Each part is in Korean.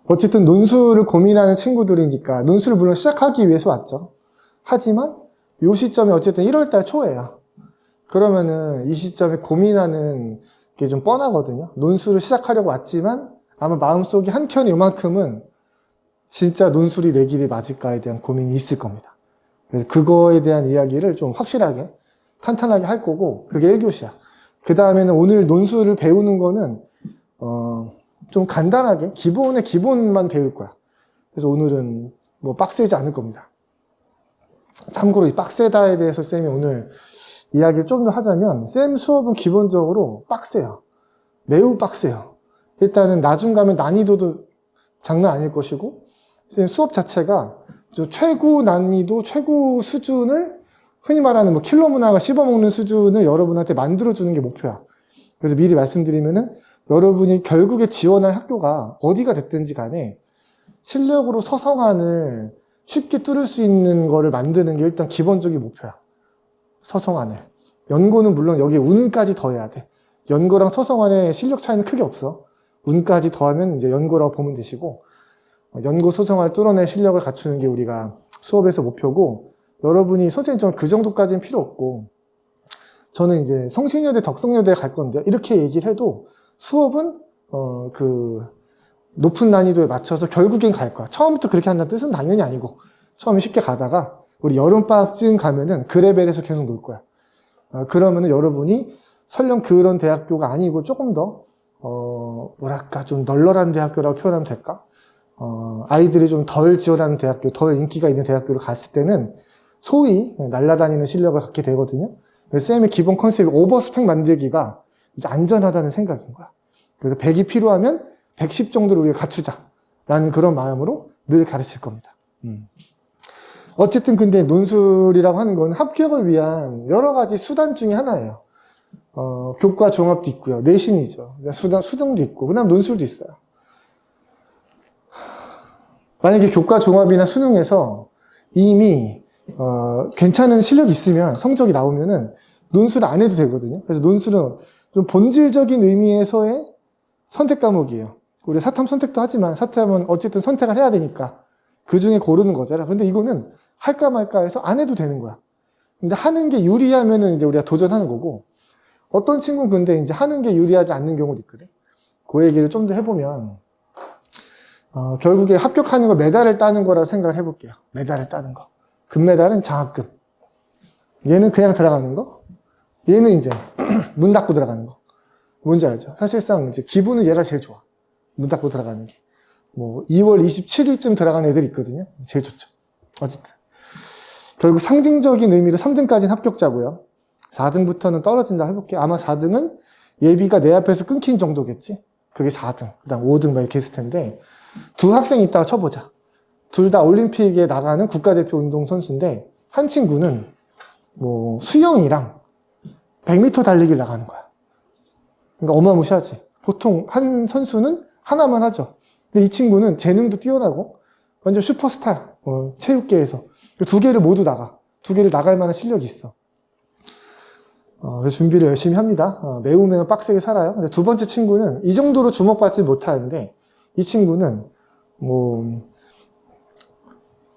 어쨌든 논술을 고민하는 친구들이니까 논술을 물론 시작하기 위해서 왔죠. 하지만 이 시점이 어쨌든 1월달 초예요. 그러면은 이 시점에 고민하는 게 좀 뻔하거든요. 논술을 시작하려고 왔지만 아마 마음속에 한켠에 이만큼은 진짜 논술이 내 길이 맞을까에 대한 고민이 있을 겁니다. 그래서 그거에 대한 이야기를 좀 확실하게 탄탄하게 할 거고, 그게 1교시야. 그 다음에는 오늘 논술을 배우는 거는 좀 간단하게 기본의 기본만 배울 거야. 그래서 오늘은 뭐 빡세지 않을 겁니다. 참고로 이 빡세다에 대해서 쌤이 오늘 이야기를 좀 더 하자면, 쌤 수업은 기본적으로 빡세요. 매우 빡세요. 일단은 나중 가면 난이도도 장난 아닐 것이고, 쌤 수업 자체가 최고 난이도, 최고 수준을 흔히 말하는 뭐 킬러 문화가 씹어먹는 수준을 여러분한테 만들어주는 게 목표야. 그래서 미리 말씀드리면은 여러분이 결국에 지원할 학교가 어디가 됐든지 간에 실력으로 서성안을 쉽게 뚫을 수 있는 거를 만드는 게 일단 기본적인 목표야. 서성안을. 연고는 물론 여기에 운까지 더해야 돼. 연고랑 서성안의 실력 차이는 크게 없어. 운까지 더하면 이제 연고라고 보면 되시고, 연고 서성안을 뚫어낼 실력을 갖추는 게 우리가 수업에서 목표고, 여러분이 선생님 좀 그 정도까지는 필요 없고, 저는 이제 성신여대, 덕성여대 갈 건데 이렇게 얘기를 해도 수업은 높은 난이도에 맞춰서 결국엔 갈 거야. 처음부터 그렇게 한다는 뜻은 당연히 아니고, 처음에 쉽게 가다가 우리 여름방학쯤 가면은 그 레벨에서 계속 놀 거야. 그러면은 여러분이 설령 그런 대학교가 아니고 조금 더 뭐랄까 좀 널널한 대학교라고 표현하면 될까? 아이들이 좀 덜 지원하는 대학교, 덜 인기가 있는 대학교를 갔을 때는 소위 날아다니는 실력을 갖게 되거든요. 그래서 쌤의 기본 컨셉이 오버스펙 만들기가 이제 안전하다는 생각인 거야. 그래서 100이 필요하면 110 정도를 우리가 갖추자라는 그런 마음으로 늘 가르칠 겁니다. 어쨌든 근데 논술이라고 하는 건 합격을 위한 여러 가지 수단 중에 하나예요. 교과 종합도 있고요. 내신이죠. 수능도 있고, 그 다음 논술도 있어요. 만약에 교과 종합이나 수능에서 이미 괜찮은 실력이 있으면, 성적이 나오면은 논술 안 해도 되거든요. 그래서 논술은 좀 본질적인 의미에서의 선택 과목이에요. 우리 사탐 선택도 하지만 사탐은 어쨌든 선택을 해야 되니까 그 중에 고르는 거잖아. 근데 이거는 할까 말까 해서 안 해도 되는 거야. 근데 하는 게 유리하면은 이제 우리가 도전하는 거고, 어떤 친구는 근데 이제 하는 게 유리하지 않는 경우도 있거든. 그 얘기를 좀 더 해보면, 결국에 합격하는 거 메달을 따는 거라 생각을 해볼게요. 메달을 따는 거. 금메달은 장학금. 얘는 그냥 들어가는 거. 얘는 이제 문 닫고 들어가는 거. 뭔지 알죠? 사실상 이제 기분은 얘가 제일 좋아. 문 닫고 들어가는 게. 뭐 2월 27일쯤 들어가는 애들이 있거든요. 제일 좋죠. 어쨌든 결국 상징적인 의미로 3등까지는 합격자고요. 4등부터는 떨어진다 해볼게요. 아마 4등은 예비가 내 앞에서 끊긴 정도겠지. 그게 4등. 그 다음 5등 막 이렇게 있을 텐데, 두 학생이 있다가 쳐보자. 둘 다 올림픽에 나가는 국가대표 운동선수인데, 한 친구는 뭐 수영이랑 100m 달리기를 나가는 거야. 그러니까 어마무시하지. 보통 한 선수는 하나만 하죠. 근데 이 친구는 재능도 뛰어나고 완전 슈퍼스타, 체육계에서 두 개를 모두 나가. 두 개를 나갈 만한 실력이 있어. 그래서 준비를 열심히 합니다. 매우 빡세게 살아요. 근데 두 번째 친구는 이 정도로 주목받지 못하는데, 이 친구는 뭐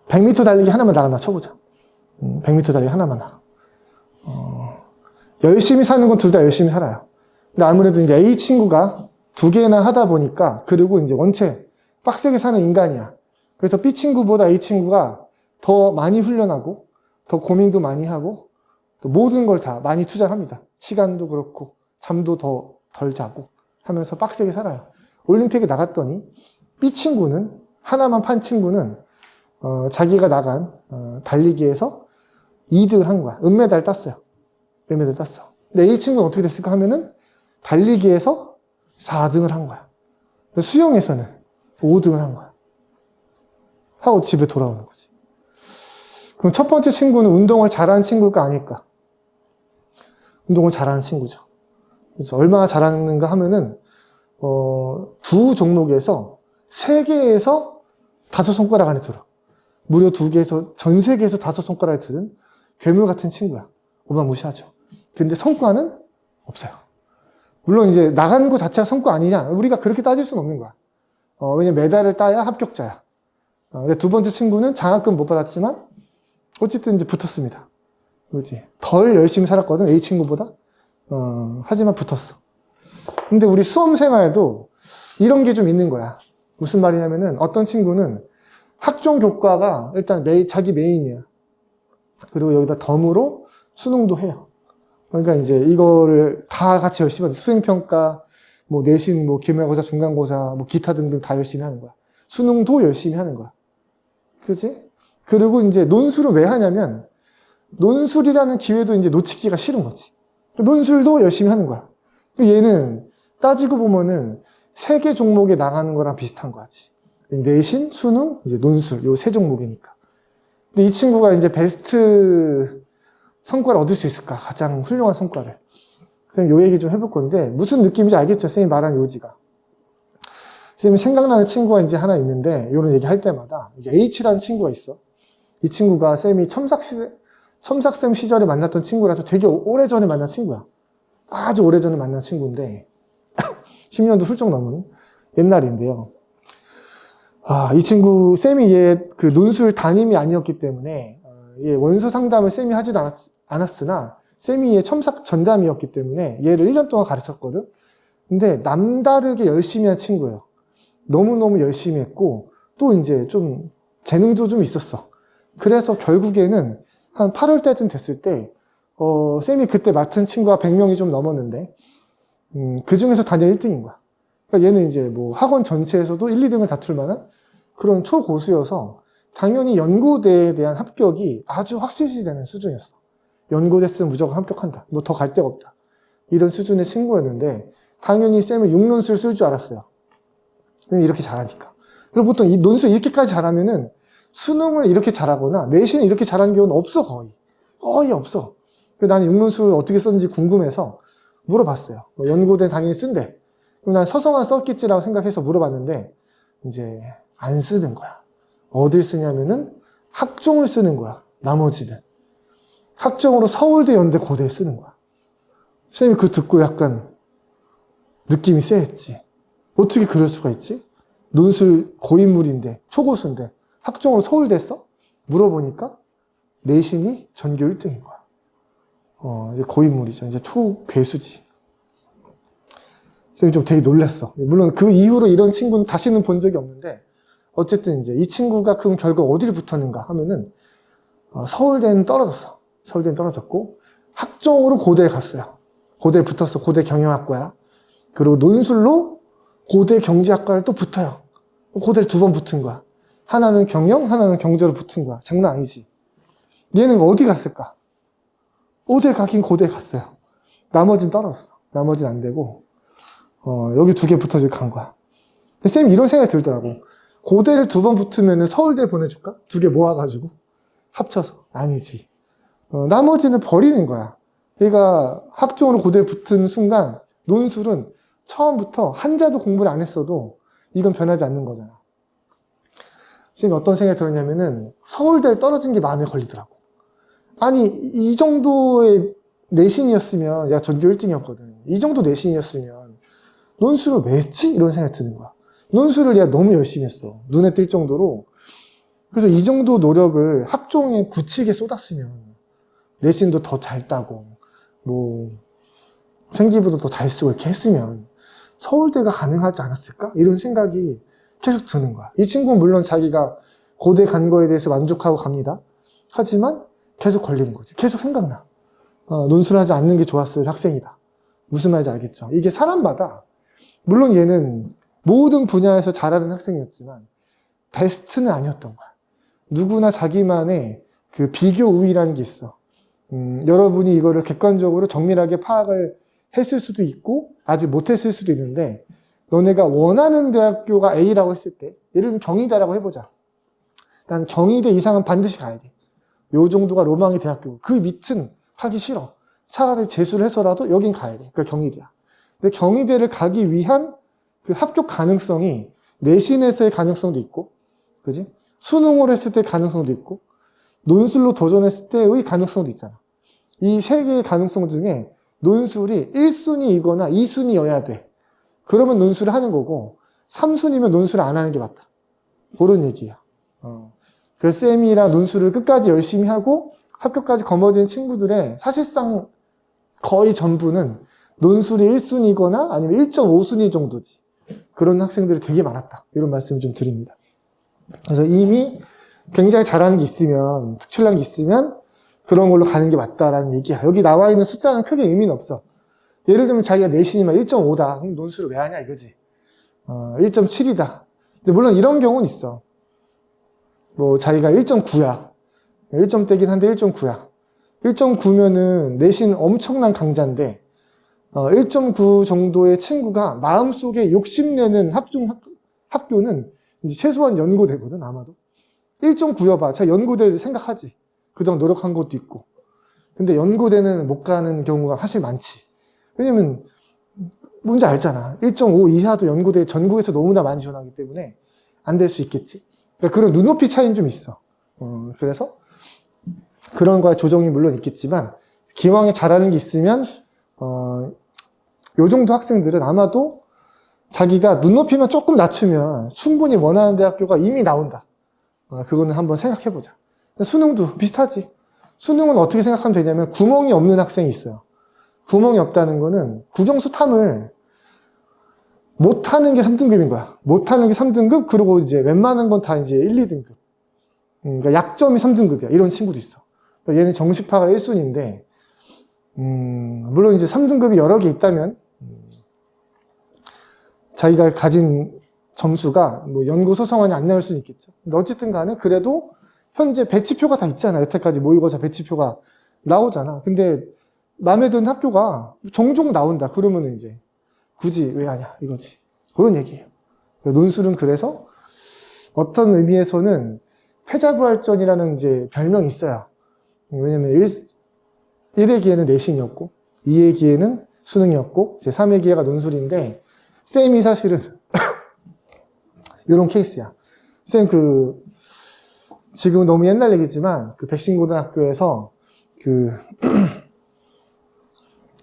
100m 달리기 하나만 나간다 쳐보자. 100m 달리기 하나만 나가. 열심히 사는 건 둘 다 열심히 살아요. 근데 아무래도 이제 A 친구가 두 개나 하다 보니까, 그리고 이제 원체 빡세게 사는 인간이야. 그래서 B 친구보다 A 친구가 더 많이 훈련하고, 더 고민도 많이 하고, 또 모든 걸 다 많이 투자합니다. 시간도 그렇고, 잠도 더 덜 자고 하면서 빡세게 살아요. 올림픽에 나갔더니, B 친구는, 하나만 판 친구는, 자기가 나간, 달리기에서 2등을 한 거야. 은메달 땄어요. 은메달 땄어. 근데 A 친구는 어떻게 됐을까 하면은, 달리기에서 4등을 한 거야. 수영에서는 5등을 한 거야. 하고 집에 돌아오는 거지. 그럼 첫 번째 친구는 운동을 잘하는 친구일까 아닐까? 운동을 잘하는 친구죠. 그래서 얼마나 잘하는가 하면은, 두 종목에서 3개에서 5손가락 안에 들어. 무려 2개에서, 전 세계에서 5손가락에 드는 괴물 같은 친구야. 어마무시하죠. 근데 성과는 없어요. 물론 이제 나간 거 자체가 성과 아니냐? 우리가 그렇게 따질 수는 없는 거야. 왜냐면 메달을 따야 합격자야. 근데 두 번째 친구는 장학금 못 받았지만 어쨌든 이제 붙었습니다. 그렇지? 덜 열심히 살았거든, A 친구보다. 하지만 붙었어. 근데 우리 수험 생활도 이런 게 좀 있는 거야. 무슨 말이냐면은 어떤 친구는 학종 교과가 일단 자기 메인이야. 그리고 여기다 덤으로 수능도 해요. 그러니까 이제 이거를 다 같이 열심히 하는 수행평가, 뭐 내신, 뭐 기말고사, 중간고사, 뭐 기타 등등 다 열심히 하는 거야. 수능도 열심히 하는 거야. 그지? 그리고 이제 논술은 왜 하냐면 논술이라는 기회도 이제 놓치기가 싫은 거지. 논술도 열심히 하는 거야. 얘는 따지고 보면은 세 개 종목에 나가는 거랑 비슷한 거지. 내신, 수능, 이제 논술, 요 세 종목이니까. 근데 이 친구가 이제 베스트 성과를 얻을 수 있을까? 가장 훌륭한 성과를. 그럼 요 얘기 좀 해볼 건데, 무슨 느낌인지 알겠죠? 선생님이 말한 요지가. 선생님이 생각나는 친구가 이제 하나 있는데, 요런 얘기 할 때마다, 이제 H라는 친구가 있어. 이 친구가 쌤이 첨삭쌤 시절에 만났던 친구라서 되게 오래전에 만난 친구야. 아주 오래전에 만난 친구인데, 10년도 훌쩍 넘은 옛날인데요. 이 친구, 쌤이 얘 그 논술 담임이 아니었기 때문에, 얘 원서 상담을 쌤이 하지도 않았으나, 쌤이 얘 첨삭 전담이었기 때문에 얘를 1년 동안 가르쳤거든? 근데 남다르게 열심히 한 친구예요. 너무너무 열심히 했고, 또 이제 좀 재능도 좀 있었어. 그래서 결국에는 한 8월 때쯤 됐을 때, 쌤이 그때 맡은 친구가 100명이 좀 넘었는데, 그 중에서 단연 1등인 거야. 그러니까 얘는 이제 뭐 학원 전체에서도 1, 2등을 다툴 만한 그런 초고수여서 당연히 연고대에 대한 합격이 아주 확실시 되는 수준이었어. 연고됐으면 무조건 합격한다. 뭐 더 갈 데가 없다. 이런 수준의 친구였는데 당연히 쌤은 6논술 쓸 줄 알았어요. 이렇게 잘하니까. 그리고 보통 이 논술 이렇게까지 잘하면은 수능을 이렇게 잘하거나 내신을 이렇게 잘하는 경우는 없어, 거의. 거의 없어. 그래서 나는 6논술을 어떻게 썼는지 궁금해서 물어봤어요. 연고대 당연히 쓴대. 그럼 난 서서만 썼겠지라고 생각해서 물어봤는데 이제 안 쓰는 거야. 어딜 쓰냐면은 학종을 쓰는 거야. 나머지는. 학종으로 서울대, 연대, 고대를 쓰는 거야. 선생님이 그거 듣고 약간 느낌이 쎄했지. 어떻게 그럴 수가 있지? 논술 고인물인데, 초고수인데 학종으로 서울대 써? 물어보니까 내신이 전교 1등인 거야. 이제 고인물이죠. 이제 초괴수지. 선생님 좀 되게 놀랐어. 물론 그 이후로 이런 친구는 다시는 본 적이 없는데, 어쨌든 이제 이 친구가 그럼 결국 어디를 붙었는가 하면은, 서울대는 떨어졌어. 서울대는 떨어졌고, 학종으로 고대에 갔어요. 고대에 붙었어. 고대 경영학과야. 그리고 논술로 고대 경제학과를 또 붙어요. 고대를 2번 붙은 거야. 하나는 경영, 하나는 경제로 붙은 거야. 장난 아니지. 얘는 어디 갔을까? 고대 가긴 고대에 갔어요. 나머지는 떨어졌어. 나머지는 안 되고, 여기 2개 붙어서 간 거야. 쌤이 이런 생각이 들더라고. 고대를 2번 붙으면 서울대 보내줄까? 2개 모아가지고. 합쳐서. 아니지. 나머지는 버리는 거야. 얘가 학종으로 고대에 붙은 순간, 논술은 처음부터 한자도 공부를 안 했어도 이건 변하지 않는 거잖아. 쌤이 어떤 생각이 들었냐면은 서울대를 떨어진 게 마음에 걸리더라고. 아니, 이 정도의 내신이었으면, 야, 전교 1등이었거든. 이 정도 내신이었으면 논술을 왜 했지? 이런 생각이 드는 거야. 논술을 얘가 너무 열심히 했어. 눈에 띌 정도로. 그래서 이 정도 노력을 학종에 굳히게 쏟았으면 내신도 더 잘 따고 뭐 생기부도 더 잘 쓰고 이렇게 했으면 서울대가 가능하지 않았을까? 이런 생각이 계속 드는 거야. 이 친구는 물론 자기가 고대 간 거에 대해서 만족하고 갑니다. 하지만 계속 걸리는 거지. 계속 생각나. 논술하지 않는 게 좋았을 학생이다. 무슨 말인지 알겠죠? 이게 사람마다, 물론 얘는 모든 분야에서 잘하는 학생이었지만 베스트는 아니었던 거야. 누구나 자기만의 그 비교 우위라는 게 있어. 여러분이 이거를 객관적으로 정밀하게 파악을 했을 수도 있고 아직 못했을 수도 있는데, 너네가 원하는 대학교가 A라고 했을 때, 예를 들면 경희대라고 해보자. 난 경희대 이상은 반드시 가야 돼. 요 정도가 로망의 대학교고, 그 밑은 하기 싫어. 차라리 재수를 해서라도 여긴 가야 돼. 그러니까 경희대야. 근데 경희대를 가기 위한 그 합격 가능성이 내신에서의 가능성도 있고, 그지? 수능으로 했을 때 가능성도 있고, 논술로 도전했을 때의 가능성도 있잖아. 이 3개의 가능성 중에 논술이 1순위이거나 2순위여야 돼. 그러면 논술을 하는 거고, 3순위면 논술을 안 하는 게 맞다. 그런 얘기야. 그래서 쌤이랑 논술을 끝까지 열심히 하고 합격까지 거머쥔 친구들의 사실상 거의 전부는 논술이 1순위거나 아니면 1.5순위 정도지. 그런 학생들이 되게 많았다. 이런 말씀을 좀 드립니다. 그래서 이미 굉장히 잘하는 게 있으면, 특출난 게 있으면 그런 걸로 가는 게 맞다라는 얘기야. 여기 나와 있는 숫자는 크게 의미는 없어. 예를 들면 자기가 내신이면 1.5다. 그럼 논술을 왜 하냐 이거지. 1.7이다. 근데 물론 이런 경우는 있어. 뭐 자기가 1.9야. 1점대긴 한데 1.9야. 1.9면은 내신 엄청난 강자인데 1.9 정도의 친구가 마음속에 욕심내는 학교는 이제 최소한 연고되거든 아마도. 1.9여봐. 자 연고될 생각하지. 그동안 노력한 것도 있고. 근데 연고대는 못 가는 경우가 사실 많지. 왜냐면 뭔지 알잖아. 1.5 이하도 연고대 전국에서 너무나 많이 지원하기 때문에 안 될 수 있겠지. 그러니까 그런 눈높이 차이는 좀 있어. 그래서 그런 거에 조정이 물론 있겠지만 기왕에 잘하는 게 있으면 요 정도 학생들은 아마도 자기가 눈높이만 조금 낮추면 충분히 원하는 대학교가 이미 나온다. 그거는 한번 생각해보자. 수능도 비슷하지. 수능은 어떻게 생각하면 되냐면 구멍이 없는 학생이 있어요. 구멍이 없다는 거는 국영수 탐을 못하는 게 3등급인 거야. 못하는 게 3등급, 그리고 이제 웬만한 건 다 이제 1, 2등급. 그러니까 약점이 3등급이야. 이런 친구도 있어. 그러니까 얘는 정시파가 1순위인데, 물론 이제 3등급이 여러 개 있다면, 자기가 가진 점수가 뭐 연고 소성원이 안 나올 수는 있겠죠. 근데 어쨌든 간에 그래도 현재 배치표가 다 있잖아. 여태까지 모의고사 배치표가 나오잖아. 근데 마음에 드는 학교가 종종 나온다. 그러면은 이제 굳이 왜 하냐 이거지. 그런 얘기예요. 논술은 그래서 어떤 의미에서는 패자부활전이라는 이제 별명이 있어요. 왜냐면 1의 기회는 내신이었고 2의 기회는 수능이었고 이제 3의 기회가 논술인데 쌤이 사실은 이런 케이스야. 쌤 지금은 너무 옛날 얘기지만 그 백신고등학교에서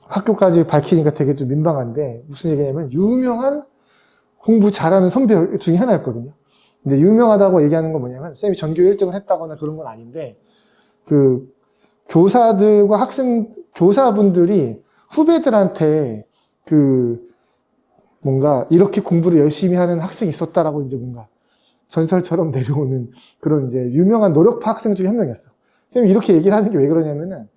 학교까지 밝히니까 되게 좀 민망한데 무슨 얘기냐면 유명한 공부 잘하는 선배 중에 하나였거든요. 근데 유명하다고 얘기하는 건 뭐냐면 쌤이 전교 1등을 했다거나 그런 건 아닌데 교사들과 교사분들이 후배들한테 뭔가 이렇게 공부를 열심히 하는 학생이 있었다라고 이제 뭔가 전설처럼 내려오는 그런 이제 유명한 노력파 학생 중에 한 명이었어. 쌤이 이렇게 얘기를 하는 게 왜 그러냐면은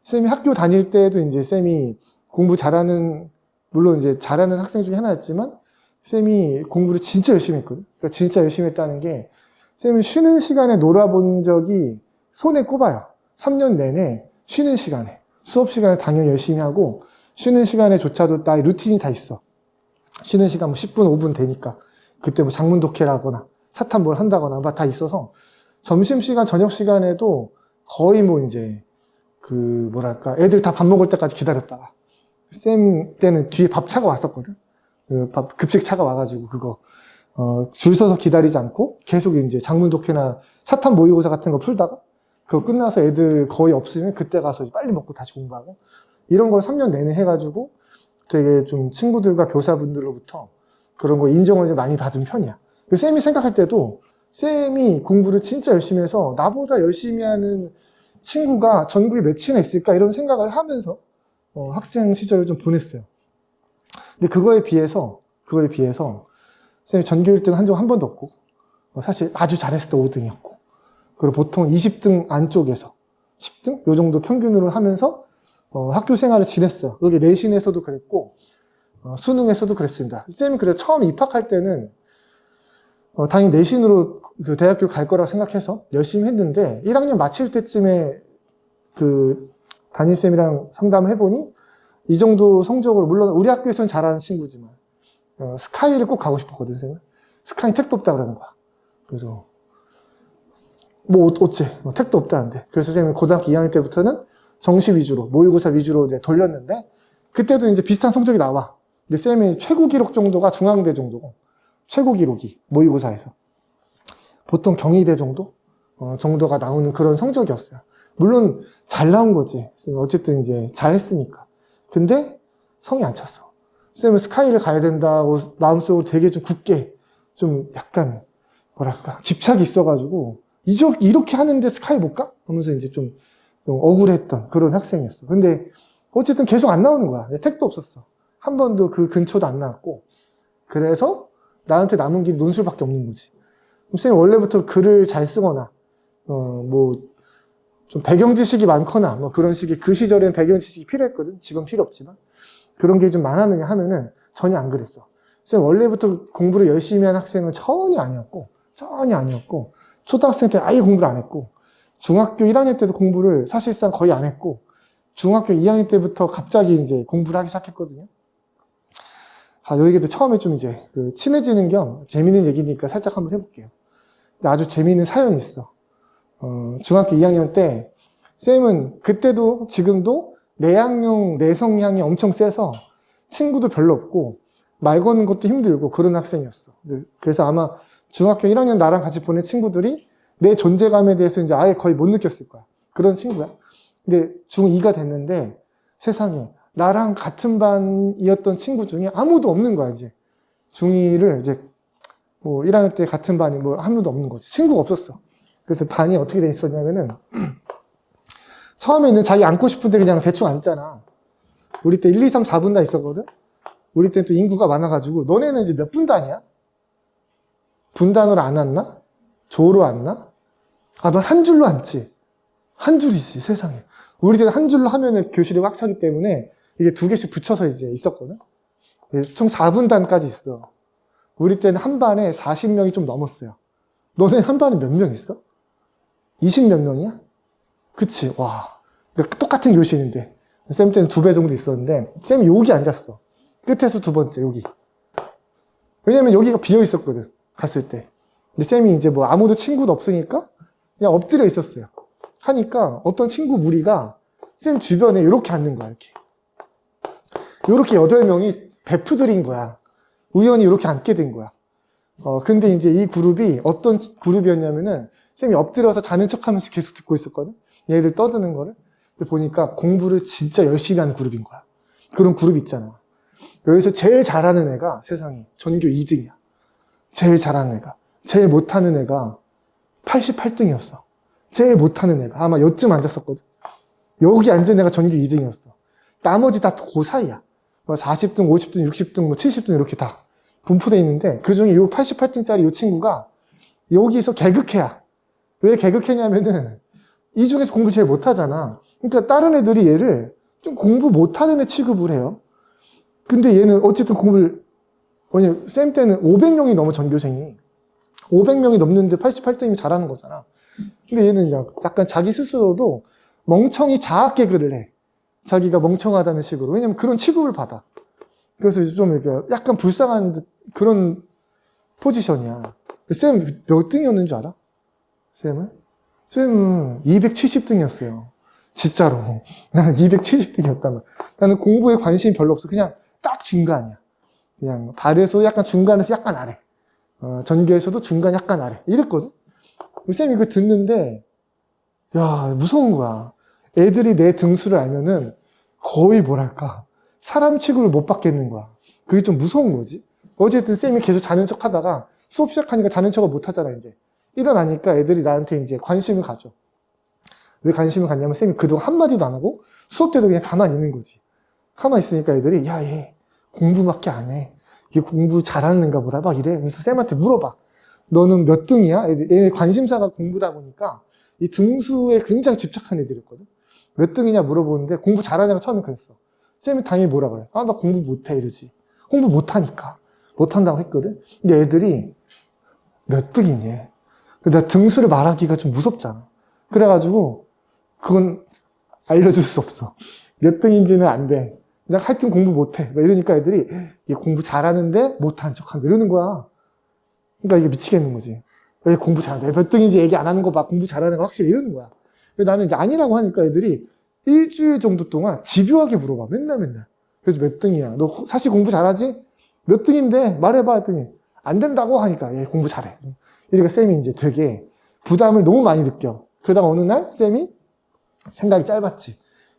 쌤이 학교 다닐 때도 이제 쌤이 공부 잘하는, 물론 이제 잘하는 학생 중에 하나였지만 쌤이 공부를 진짜 열심히 했거든. 그러니까 진짜 열심히 했다는 게 쌤이 쉬는 시간에 놀아본 적이 손에 꼽아요. 3년 내내 쉬는 시간에. 수업 시간에 당연히 열심히 하고 쉬는 시간에조차도 나의 루틴이 다 있어. 쉬는 시간 뭐 10분, 5분 되니까. 그때 뭐 장문 독해라거나 사탐 뭘 한다거나 막 다 있어서 점심시간, 저녁시간에도 거의 뭐 이제 애들 다 밥 먹을 때까지 기다렸다가 쌤 때는 뒤에 밥차가 왔었거든. 급식차가 와가지고 줄 서서 기다리지 않고 계속 이제 장문 독해나 사탐 모의고사 같은 거 풀다가 그거 끝나서 애들 거의 없으면 그때 가서 빨리 먹고 다시 공부하고 이런 걸 3년 내내 해가지고 되게 좀 친구들과 교사분들로부터 그런 거 인정을 좀 많이 받은 편이야. 쌤이 생각할 때도 쌤이 공부를 진짜 열심히 해서 나보다 열심히 하는 친구가 전국에 몇이나 있을까 이런 생각을 하면서 학생 시절을 좀 보냈어요. 근데 그거에 비해서 쌤이 전교 1등 한 적 한 번도 없고 사실 아주 잘했을 때 5등이었고 그리고 보통 20등 안쪽에서 10등? 요 정도 평균으로 하면서 학교 생활을 지냈어요. 여기 내신에서도 그랬고 수능에서도 그랬습니다. 쌤이 그래서 처음 입학할 때는 당연히 내신으로 그 대학교 갈 거라고 생각해서 열심히 했는데 1학년 마칠 때쯤에 담임쌤이랑 상담을 해보니 이 정도 성적으로 물론 우리 학교에서는 잘하는 친구지만 스카이를 꼭 가고 싶었거든. 쌤은 스카이 택도 없다 그러는 거야. 그래서 뭐 어째 택도 없다는데 그래서 쌤이 고등학교 2학년 때부터는 정시 위주로 모의고사 위주로 돌렸는데 그때도 이제 비슷한 성적이 나와. 근데 쌤이 최고 기록 정도가 중앙대 정도고 최고 기록이 모의고사에서 보통 경희대 정도 정도가 나오는 그런 성적이었어요. 물론 잘 나온 거지. 어쨌든 이제 잘했으니까. 근데 성이 안 찼어. 쌤은 스카이를 가야 된다고 마음속으로 되게 좀 굳게 좀 약간 뭐랄까 집착이 있어가지고 이렇게 하는데 스카이 못 가? 하면서 이제 좀 억울했던 그런 학생이었어. 근데 어쨌든 계속 안 나오는 거야. 택도 없었어. 한 번도 그 근처도 안 나왔고. 그래서 나한테 남은 길이 논술밖에 없는 거지. 선생님 원래부터 글을 잘 쓰거나 뭐 좀 배경 지식이 많거나 뭐 그런 식의 그 시절엔 배경 지식이 필요했거든. 지금 필요 없지만 그런 게 좀 많았느냐 하면은 전혀 안 그랬어. 선생님 원래부터 공부를 열심히 한 학생은 전혀 아니었고 초등학생 때 아예 공부를 안 했고 중학교 1학년 때도 공부를 사실상 거의 안 했고 중학교 2학년 때부터 갑자기 이제 공부를 하기 시작했거든요. 요 얘기도 처음에 좀 이제 친해지는 겸 재밌는 얘기니까 살짝 한번 해볼게요. 근데 아주 재밌는 사연이 있어. 중학교 2학년 때 쌤은 그때도 지금도 내향형, 내성향이 엄청 세서 친구도 별로 없고 말 거는 것도 힘들고 그런 학생이었어. 그래서 아마 중학교 1학년 나랑 같이 보낸 친구들이 내 존재감에 대해서 이제 아예 거의 못 느꼈을 거야. 그런 친구야. 근데 중2가 됐는데 세상에 나랑 같은 반이었던 친구 중에 아무도 없는 거야, 이제. 중2를 이제 뭐 1학년 때 같은 반이 뭐 아무도 없는 거지. 친구가 없었어. 그래서 반이 어떻게 돼 있었냐면은 처음에는 자기 앉고 싶은데 그냥 대충 앉잖아. 우리 때 1, 2, 3, 4분단 있었거든? 우리 때는 또 인구가 많아가지고 너네는 이제 몇 분단이야? 분단으로 안 앉나? 조로 앉나? 아, 넌 한 줄로 앉지? 한 줄이지, 세상에. 우리 때는 한 줄로 하면은 교실이 꽉 차기 때문에 이게 2개씩 붙여서 이제 있었거든? 총 4분단까지 있어. 우리 때는 한 반에 40명이 좀 넘었어요. 너네 한 반에 몇 명 있어? 20 몇 명이야? 그치, 와. 그러니까 똑같은 교실인데. 쌤 때는 2배 정도 있었는데, 쌤이 여기 앉았어. 끝에서 2번째, 여기. 왜냐면 여기가 비어 있었거든, 갔을 때. 근데 쌤이 이제 뭐 아무도 친구도 없으니까 그냥 엎드려 있었어요. 하니까 어떤 친구 무리가 쌤 주변에 이렇게 앉는 거야, 이렇게. 이렇게 8명이 베프들인 거야. 우연히 이렇게 앉게 된 거야. 근데 이제 이 그룹이 어떤 그룹이었냐면은 쌤이 엎드려서 자는 척 하면서 계속 듣고 있었거든? 얘들 떠드는 거를. 보니까 공부를 진짜 열심히 하는 그룹인 거야. 그런 그룹 있잖아. 여기서 제일 잘하는 애가 세상에 전교 2등이야. 제일 잘하는 애가. 제일 못하는 애가 88등이었어. 제일 못하는 애가. 아마 요쯤 앉았었거든. 여기 앉은 애가 전교 2등이었어. 나머지 다 그 사이야. 뭐 40등, 50등, 60등, 뭐 70등 이렇게 다 분포되어 있는데 그 중에 이 88등짜리 이 친구가 여기서 개그캐야. 왜 개그캐냐면은 이 중에서 공부 제일 못하잖아. 그러니까 다른 애들이 얘를 좀 공부 못하는 애 취급을 해요. 근데 얘는 어쨌든 공부를 쌤 때는 500명이 넘어 전교생이 500명이 넘는데 88등이면 잘하는 거잖아. 근데 얘는 약간 자기 스스로도 멍청이 자학 개그를 해. 자기가 멍청하다는 식으로. 왜냐면 그런 취급을 받아. 그래서 좀 이렇게 약간 불쌍한 그런 포지션이야. 쌤 몇 등이었는 줄 알아? 쌤은? 쌤은 270등이었어요. 진짜로. 나는 270등이었단 나는 공부에 관심이 별로 없어. 그냥 딱 중간이야. 그냥 발에서 약간 중간에서 약간 아래. 전교에서도 중간 약간 아래. 이랬거든? 쌤이 그거 듣는데, 야, 무서운 거야. 애들이 내 등수를 알면은 거의 뭐랄까. 사람 취급을 못 받겠는 거야. 그게 좀 무서운 거지. 어쨌든 쌤이 계속 자는 척 하다가 수업 시작하니까 자는 척을 못 하잖아, 이제. 일어나니까 애들이 나한테 이제 관심을 가져. 왜 관심을 갖냐면 쌤이 그동안 한마디도 안 하고 수업 때도 그냥 가만히 있는 거지. 가만히 있으니까 애들이 야, 얘 공부밖에 안 해. 얘 공부 잘하는 애인가 보다. 막 이래. 그래서 쌤한테 물어봐. 너는 몇 등이야? 얘네 관심사가 공부다 보니까 이 등수에 굉장히 집착한 애들이었거든. 몇 등이냐 물어보는데 공부 잘하는 애가 처음에 그랬어. 쌤이 당연히 뭐라 그래? 아, 나 공부 못해. 이러지. 공부 못하니까. 못한다고 했거든. 근데 애들이 몇 등이니? 내가 등수를 말하기가 좀 무섭잖아. 그래가지고 그건 알려줄 수 없어. 몇 등인지는 안 돼. 내가 하여튼 공부 못해. 이러니까 애들이 얘 공부 잘하는데 못하는 척한다. 이러는 거야. 그러니까 이게 미치겠는 거지. 얘 공부 잘한다. 몇 등인지 얘기 안 하는 거 봐. 공부 잘하는 거 확실히 이러는 거야. 나는 이제 아니라고 하니까 애들이 일주일 정도 동안 집요하게 물어봐. 맨날. 그래서 몇 등이야? 너 사실 공부 잘하지? 몇 등인데? 말해봐. 했더니 안 된다고 하니까 얘 공부 잘해. 이러니까 쌤이 이제 되게 부담을 너무 많이 느껴. 그러다가 어느 날 쌤이 생각이 짧았지.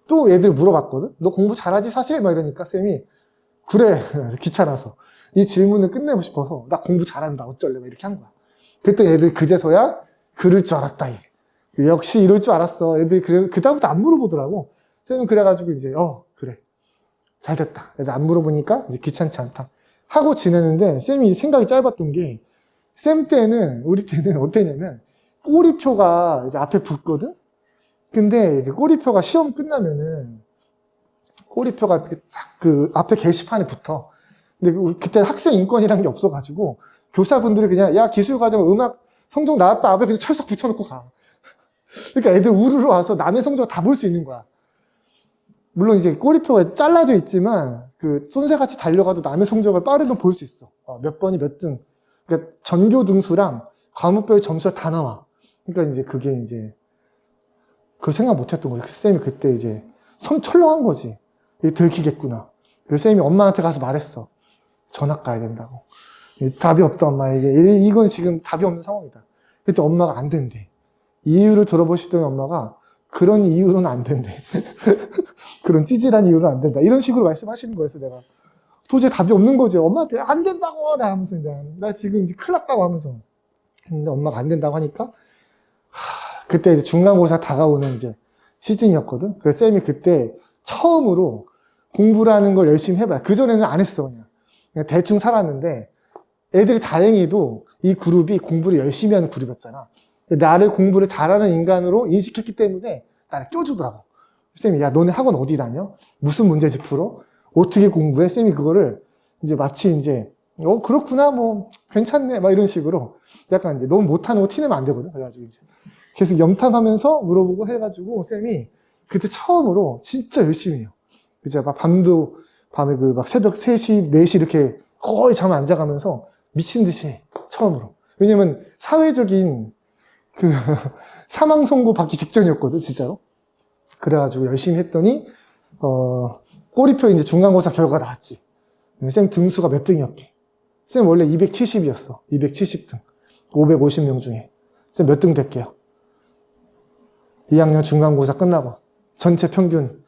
또 애들 물어봤거든? 너 공부 잘하지 사실? 막 이러니까 쌤이 그래. 귀찮아서. 이 질문을 끝내고 싶어서 나 공부 잘한다. 어쩔래? 막 이렇게 한 거야. 그때 애들 그제서야 그럴 줄 알았다. 얘. 역시 이럴 줄 알았어. 애들 그래. 그다음부터 안 물어보더라고. 쌤은 그래가지고 이제 그래. 잘 됐다. 애들 안 물어보니까 이제 귀찮지 않다. 하고 지내는데 쌤이 생각이 짧았던 게 쌤 때는 우리 때는 어땠냐면 꼬리표가 이제 앞에 붙거든? 근데 꼬리표가 시험 끝나면은 꼬리표가 그 앞에 게시판에 붙어. 근데 그때 학생 인권이란 게 없어가지고 교사분들이 그냥 야 기술과정 음악 성적 나왔다 앞에 그냥 철석 붙여놓고 가. 그러니까 애들 우르르 와서 남의 성적 다 볼 수 있는 거야. 물론 이제 꼬리표가 잘라져 있지만 그 쏜새같이 달려가도 남의 성적을 빠르면 볼 수 있어. 몇 번이 몇 등. 그러니까 전교 등수랑 과목별 점수가 다 나와. 그러니까 이제 그게 이제 그 생각 못했던 거지. 쌤이 그때 이제 철렁한 거지. 이게 들키겠구나. 그래서 쌤이 엄마한테 가서 말했어. 전학 가야 된다고. 답이 없다 엄마. 이건 지금 답이 없는 상황이다. 그때 엄마가 안 된대. 이유를 들어보시더니 엄마가 그런 이유로는 안 된대. 그런 찌질한 이유는 안 된다. 이런 식으로 말씀하시는 거였어, 내가. 도저히 답이 없는 거지. 엄마한테 안 된다고! 나 하면서, 나 지금 이제 큰일 났다고 하면서. 근데 엄마가 안 된다고 하니까, 그때 이제 중간고사 다가오는 이제 시즌이었거든. 그래서 쌤이 그때 처음으로 공부라는 걸 열심히 해봐요. 그전에는 안 했어, 그냥 대충 살았는데, 애들이 다행히도 이 그룹이 공부를 열심히 하는 그룹이었잖아. 나를 공부를 잘하는 인간으로 인식했기 때문에 나를 껴주더라고. 쌤이, 야, 너네 학원 어디 다녀? 무슨 문제집 풀어? 어떻게 공부해? 쌤이 그거를 이제 마치 이제, 그렇구나, 뭐, 괜찮네. 막 이런 식으로 약간 이제 너무 못하는 거 티내면 안 되거든. 그래가지고 이제 계속 염탐하면서 물어보고 해가지고 쌤이 그때 처음으로 진짜 열심히 해요. 이제 막 밤에 그 막 새벽 3시, 4시 이렇게 거의 잠 안 자가면서 미친 듯이 해. 처음으로. 왜냐면 사회적인 그 사망 선고 받기 직전이었거든, 진짜로. 그래가지고 열심히 했더니 꼬리표 이제 중간고사 결과가 나왔지. 쌤 등수가 몇 등이었게? 쌤 원래 270이었어. 270등. 550명 중에. 쌤 몇 등 됐게요? 2학년 중간고사 끝나고 전체 평균은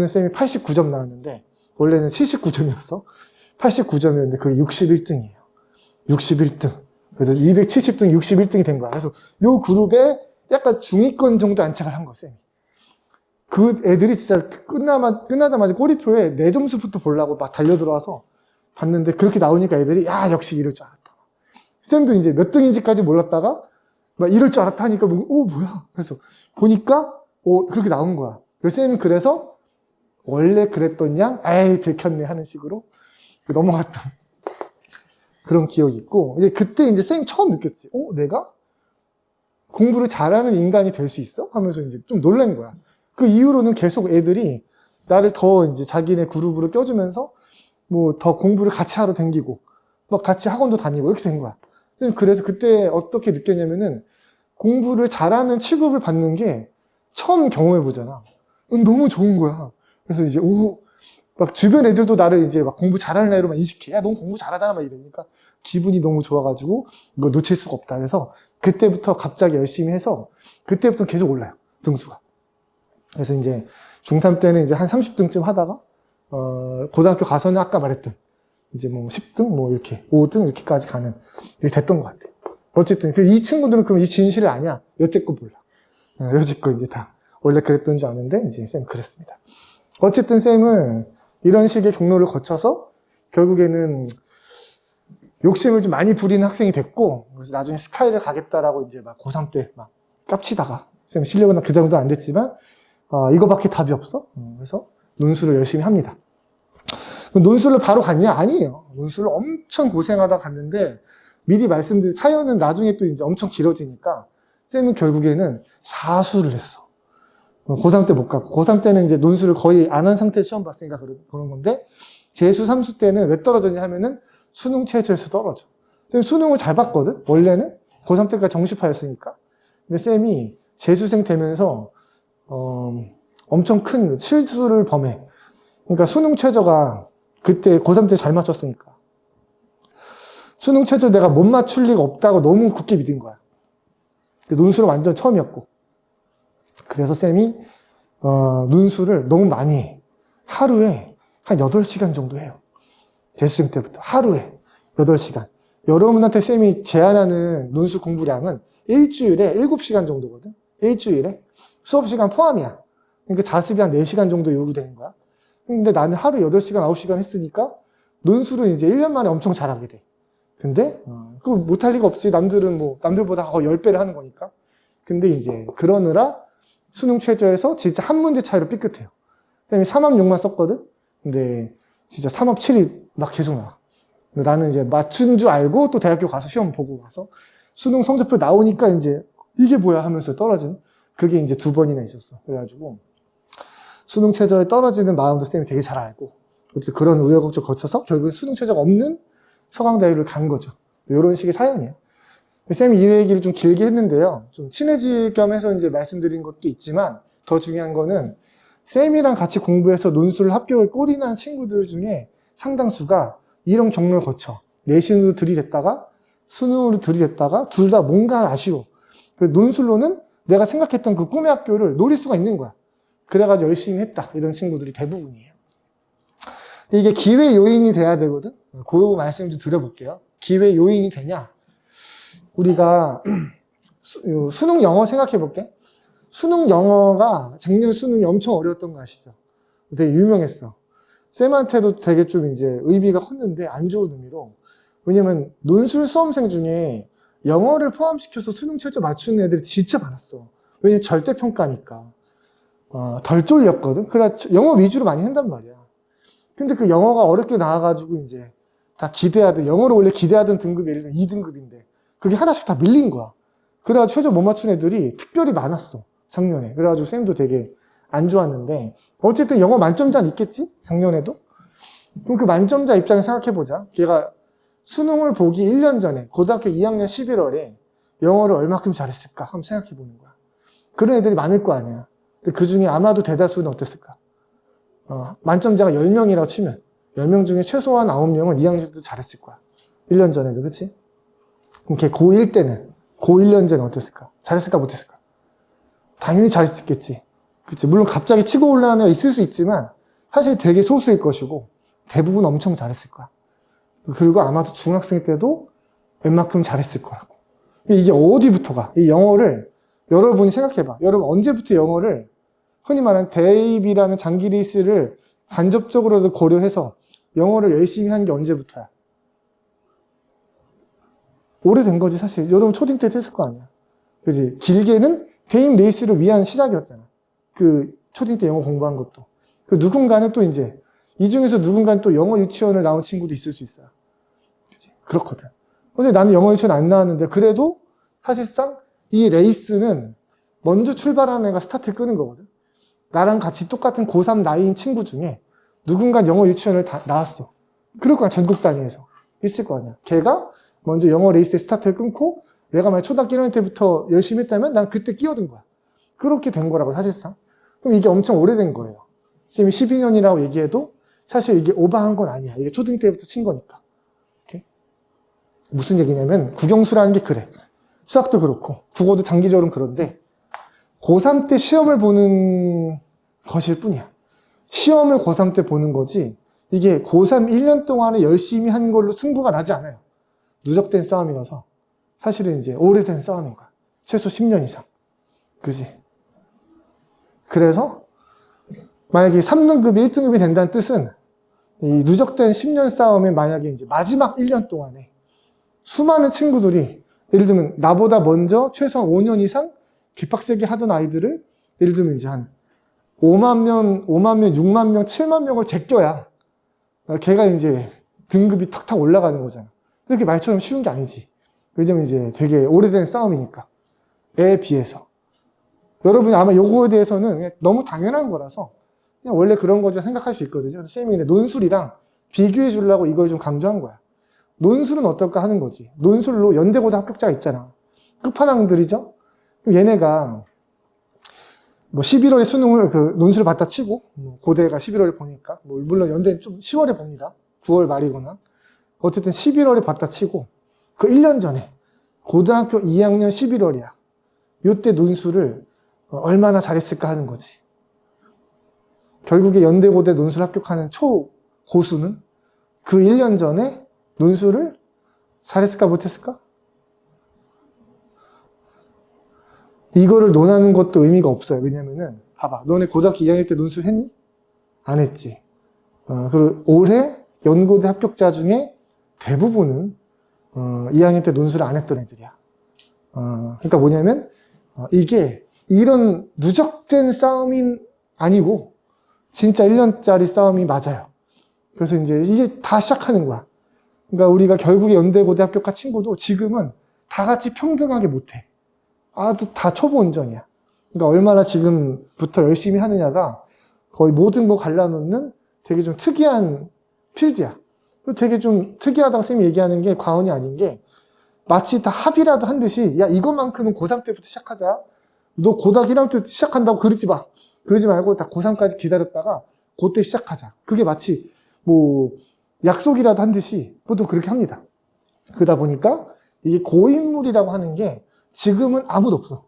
쌤이 89점 나왔는데 원래는 79점이었어. 89점이었는데 그게 61등이에요. 61등. 그래서 270등 61등이 된 거야. 그래서 요 그룹에 약간 중위권 정도 안착을 한 거야, 쌤이. 그 애들이 진짜 끝나자마자 꼬리표에 내 점수부터 보려고 막 달려들어와서 봤는데 그렇게 나오니까 애들이 야, 역시 이럴 줄 알았다. 쌤도 이제 몇 등인지까지 몰랐다가 막 이럴 줄 알았다 하니까 뭐야. 그래서 보니까 그렇게 나온 거야. 그래서 쌤이 그래서 원래 그랬던 양 에이 들켰네 하는 식으로 넘어갔던 그런 기억이 있고 이제 그때 이제 쌤이 처음 느꼈지. 내가 공부를 잘하는 인간이 될 수 있어? 하면서 이제 좀 놀란 거야. 그 이후로는 계속 애들이 나를 더 이제 자기네 그룹으로 껴주면서 뭐 더 공부를 같이 하러 다니고 막 같이 학원도 다니고 이렇게 된 거야. 그래서 그때 어떻게 느꼈냐면은 공부를 잘하는 취급을 받는 게 처음 경험해 보잖아. 너무 좋은 거야. 그래서 이제 막 주변 애들도 나를 이제 막 공부 잘하는 애로만 인식해. 야, 너 공부 잘하잖아. 막 이러니까 기분이 너무 좋아가지고 이거 놓칠 수가 없다. 그래서 그때부터 갑자기 열심히 해서 그때부터 계속 올라요. 등수가. 그래서 이제 중3 때는 이제 한 30등쯤 하다가 고등학교 가서는 아까 말했던 이제 뭐 10등 뭐 이렇게 5등 이렇게까지 가는 이렇게 됐던 것 같아. 어쨌든 이 친구들은 그럼 이 진실을 아냐? 여태껏 몰라. 여지껏 이제 다 원래 그랬던 줄 아는데 이제 쌤 그랬습니다. 어쨌든 쌤은 이런 식의 경로를 거쳐서 결국에는 욕심을 좀 많이 부리는 학생이 됐고 그래서 나중에 스카이를 가겠다라고 이제 막 고3 때 막 깝치다가 쌤 실력은 그 정도 안 됐지만 이거밖에 답이 없어. 그래서 논술을 열심히 합니다. 논술을 바로 갔냐? 아니에요. 논술을 엄청 고생하다 갔는데 미리 말씀드린 사연은 나중에 또 이제 엄청 길어지니까 쌤은 결국에는 사수를 했어. 고3 때 못 갔고 고3 때는 이제 논술을 거의 안 한 상태에서 시험 봤으니까 그런 건데 재수 3수 때는 왜 떨어졌냐 하면은 수능 최저에서 떨어져. 쌤 수능을 잘 봤거든? 원래는 고3 때까지 정시파였으니까. 근데 쌤이 재수생 되면서 엄청 큰 실수를 범해. 그러니까 수능 최저가 그때 고3 때 잘 맞췄으니까 수능 최저 내가 못 맞출 리가 없다고 너무 굳게 믿은 거야. 논술은 완전 처음이었고 그래서 쌤이 논술을 너무 많이 해. 하루에 한 8시간 정도 해요. 재수생 때부터 하루에 8시간. 여러분한테 쌤이 제안하는 논술 공부량은 일주일에 7시간 정도거든. 일주일에 수업시간 포함이야. 그러니까 자습이 한 4시간 정도 요구되는 거야. 근데 나는 하루 8시간, 9시간 했으니까 논술은 이제 1년 만에 엄청 잘하게 돼. 근데 그거 못할 리가 없지. 남들보다 거의 10배를 하는 거니까. 근데 이제 그러느라 수능 최저에서 진짜 한 문제 차이로 삐끗해요. 쌤이 3합 6만 썼거든? 근데 진짜 3합 7이 막 계속 나와. 근데 나는 이제 맞춘 줄 알고 또 대학교 가서 시험 보고 가서 수능 성적표 나오니까 이제 이게 뭐야 하면서 떨어진 그게 이제 2번이나 있었어. 그래가지고 수능 최저에 떨어지는 마음도 쌤이 되게 잘 알고 어쨌든 그런 우여곡절 거쳐서 결국은 수능 최저가 없는 서강대학교를 간 거죠. 이런 식의 사연이에요. 쌤이 이 얘기를 좀 길게 했는데요. 좀 친해질 겸 해서 이제 말씀드린 것도 있지만 더 중요한 거는 쌤이랑 같이 공부해서 논술을 합격을 꼴이 난 친구들 중에 상당수가 이런 경로를 거쳐 내신으로 들이댔다가 수능으로 들이댔다가 둘 다 뭔가 아쉬워. 논술로는 내가 생각했던 그 꿈의 학교를 노릴 수가 있는 거야. 그래가지고 열심히 했다. 이런 친구들이 대부분이에요. 근데 이게 기회 요인이 돼야 되거든. 그 말씀 좀 드려볼게요. 기회 요인이 되냐? 우리가 수능 영어 생각해 볼게. 수능 영어가 작년 수능이 엄청 어려웠던 거 아시죠? 되게 유명했어. 쌤한테도 되게 좀 이제 의미가 컸는데 안 좋은 의미로. 왜냐면 논술 수험생 중에 영어를 포함시켜서 수능 최저 맞추는 애들이 진짜 많았어. 왜냐면 절대평가니까. 덜 쫄렸거든. 그래 영어 위주로 많이 한단 말이야. 근데 그 영어가 어렵게 나와가지고 이제 다 기대하던, 영어를 원래 기대하던 등급이 예를 들면 2등급인데 그게 하나씩 다 밀린 거야. 그래가지고 최저 못 맞춘 애들이 특별히 많았어. 작년에. 그래가지고 쌤도 되게 안 좋았는데 어쨌든 영어 만점자는 있겠지? 작년에도? 그럼 그 만점자 입장에 생각해보자. 걔가 수능을 보기 1년 전에 고등학교 2학년 11월에 영어를 얼마큼 잘했을까? 한번 생각해보는 거야. 그런 애들이 많을 거 아니야. 근데 그 중에 아마도 대다수는 어땠을까? 만점자가 10명이라고 치면 10명 중에 최소한 9명은 2학년도 잘했을 거야. 1년 전에도, 그치? 그럼 걔 고1 때는, 고1년 전에 어땠을까? 잘했을까, 못했을까? 당연히 잘했겠지. 그치? 물론 갑자기 치고 올라가는 애가 있을 수 있지만, 사실 되게 소수일 것이고, 대부분 엄청 잘했을 거야. 그리고 아마도 중학생 때도 웬만큼 잘했을 거라고. 이게 어디부터가? 이 영어를, 여러분이 생각해봐. 여러분 언제부터 영어를, 흔히 말하는 대입이라는 장기 레이스를 간접적으로도 고려해서 영어를 열심히 한 게 언제부터야? 오래된 거지, 사실. 여러분 초딩 때도 했을 거 아니야. 그지? 길게는 대입 레이스를 위한 시작이었잖아. 그 초딩 때 영어 공부한 것도. 그 누군가는 또 이제, 이 중에서 누군가는 또 영어 유치원을 나온 친구도 있을 수 있어요. 그지? 그렇거든. 근데 나는 영어 유치원 안 나왔는데, 그래도 사실상 이 레이스는 먼저 출발하는 애가 스타트를 끄는 거거든. 나랑 같이 똑같은 고3 나이인 친구 중에 누군가 영어 유치원을 나왔어. 그럴 거야, 전국 단위에서. 있을 거 아니야. 걔가 먼저 영어 레이스의 스타트를 끊고 내가 만약 초등학교 1학년 때부터 열심히 했다면 난 그때 끼어든 거야. 그렇게 된 거라고, 사실상. 그럼 이게 엄청 오래된 거예요. 지금 12년이라고 얘기해도 사실 이게 오버한 건 아니야. 이게 초등 때부터 친 거니까. 오케이? 무슨 얘기냐면 국영수라는 게 그래. 수학도 그렇고 국어도 장기적으로는 그런데 고3 때 시험을 보는 것일 뿐이야. 시험을 고3 때 보는 거지 이게 고3 1년 동안에 열심히 한 걸로 승부가 나지 않아요. 누적된 싸움이라서 사실은 이제 오래된 싸움인 거야. 최소 10년 이상. 그지? 그래서 만약에 3등급이 1등급이 된다는 뜻은 이 누적된 10년 싸움에 만약에 이제 마지막 1년 동안에 수많은 친구들이 예를 들면 나보다 먼저 최소한 5년 이상 뒷박세게 하던 아이들을 예를 들면 이제 한 5만 명, 6만 명, 7만 명을 제껴야 걔가 이제 등급이 탁탁 올라가는 거잖아. 근데 그게 말처럼 쉬운 게 아니지. 왜냐면 이제 되게 오래된 싸움이니까. 에 비해서. 여러분이 아마 요거에 대해서는 그냥 너무 당연한 거라서 그냥 원래 그런 거죠 생각할 수 있거든요. 쌤이 논술이랑 비교해 주려고 이걸 좀 강조한 거야. 논술은 어떨까 하는 거지. 논술로 연대고등 합격자가 있잖아. 끝판왕들이죠? 그럼 얘네가 뭐 11월에 수능을 논술을 봤다 치고 고대가 11월에 보니까 물론 연대는 좀 10월에 봅니다. 9월 말이거나 어쨌든 11월에 봤다 치고 그 1년 전에 고등학교 2학년 11월이야. 요때 논술을 얼마나 잘했을까 하는 거지. 결국에 연대고대 논술 합격하는 초고수는 그 1년 전에 논술을 잘했을까 못했을까? 이거를 논하는 것도 의미가 없어요. 왜냐면은 봐봐, 너네 고등학교 2학년 때 논술 했니? 안 했지. 그리고 올해 연고대 합격자 중에 대부분은 2학년 때 논술을 안 했던 애들이야. 그러니까 뭐냐면 이게 이런 누적된 싸움이 아니고 진짜 1년짜리 싸움이 맞아요. 그래서 이제 다 시작하는 거야. 그러니까 우리가 결국에 연대고대 합격한 친구도 지금은 다 같이 평등하게 못해. 다 초보 운전이야. 그러니까 얼마나 지금부터 열심히 하느냐가 거의 모든 거 갈라놓는 되게 좀 특이한 필드야. 되게 좀 특이하다고 쌤이 얘기하는 게 과언이 아닌 게 마치 다 합의라도 한 듯이 야 이것만큼은 고3 때부터 시작하자. 너 고등학교 1학년 때 시작한다고 그러지 마. 그러지 말고 다 고3까지 기다렸다가 그때 시작하자. 그게 마치 뭐 약속이라도 한 듯이 보통 그렇게 합니다. 그러다 보니까 이게 고인물이라고 하는 게 지금은 아무도 없어.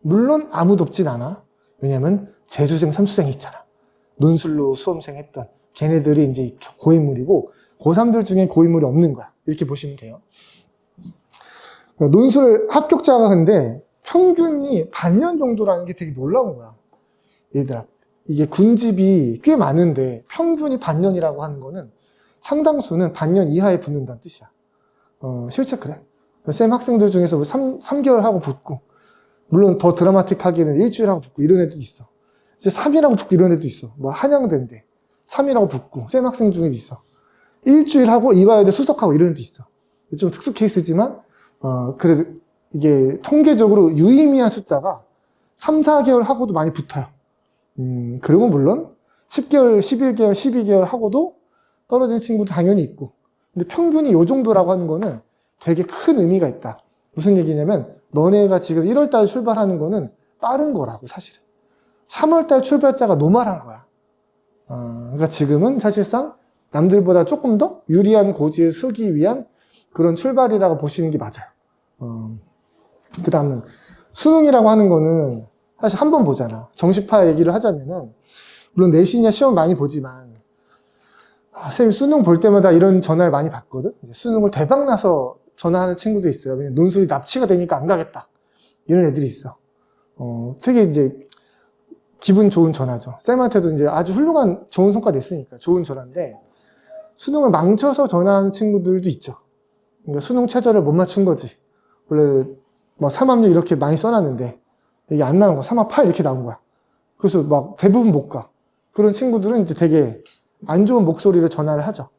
물론 아무도 없진 않아. 왜냐면 재수생, 삼수생이 있잖아. 논술로 수험생 했던 걔네들이 이제 고인물이고 고3들 중에 고인물이 없는 거야. 이렇게 보시면 돼요. 논술 합격자가 근데 평균이 반년 정도라는 게 되게 놀라운 거야. 얘들아, 이게 군집이 꽤 많은데 평균이 반년이라고 하는 거는 상당수는 반년 이하에 붙는다는 뜻이야. 실제 그래. 쌤 학생들 중에서 3개월 하고 붙고, 물론 더 드라마틱하게는 일주일 하고 붙고 이런 애도 있어. 이제 3일 하고 붙고 이런 애도 있어. 뭐 한양대인데 3일 하고 붙고 쌤 학생 중에도 있어. 일주일 하고 이화여대 수석하고 이런 애도 있어. 좀 특수 케이스지만 그래도 이게 통계적으로 유의미한 숫자가 3, 4개월 하고도 많이 붙어요. 그리고 물론 10개월, 11개월, 12개월 하고도 떨어진 친구도 당연히 있고. 근데 평균이 요 정도라고 하는 거는 되게 큰 의미가 있다. 무슨 얘기냐면 너네가 지금 1월달 출발하는 거는 빠른 거라고 사실은. 3월달 출발자가 노말한 거야. 그러니까 지금은 사실상 남들보다 조금 더 유리한 고지에 서기 위한 그런 출발이라고 보시는 게 맞아요. 그 다음은 수능이라고 하는 거는 사실 한 번 보잖아. 정시파 얘기를 하자면은 물론 내신이야 시험 많이 보지만 쌤이 수능 볼 때마다 이런 전화를 많이 받거든. 수능을 대박 나서 전화하는 친구도 있어요. 왜냐면 논술이 납치가 되니까 안 가겠다. 이런 애들이 있어. 되게 이제 기분 좋은 전화죠. 쌤한테도 이제 아주 훌륭한 좋은 성과 냈으니까 좋은 전화인데 수능을 망쳐서 전화하는 친구들도 있죠. 그러니까 수능 최저를 못 맞춘 거지. 원래 뭐 3학년 이렇게 많이 써놨는데 이게 안 나온 거야. 3학 8 이렇게 나온 거야. 그래서 막 대부분 못 가. 그런 친구들은 이제 되게 안 좋은 목소리로 전화를 하죠.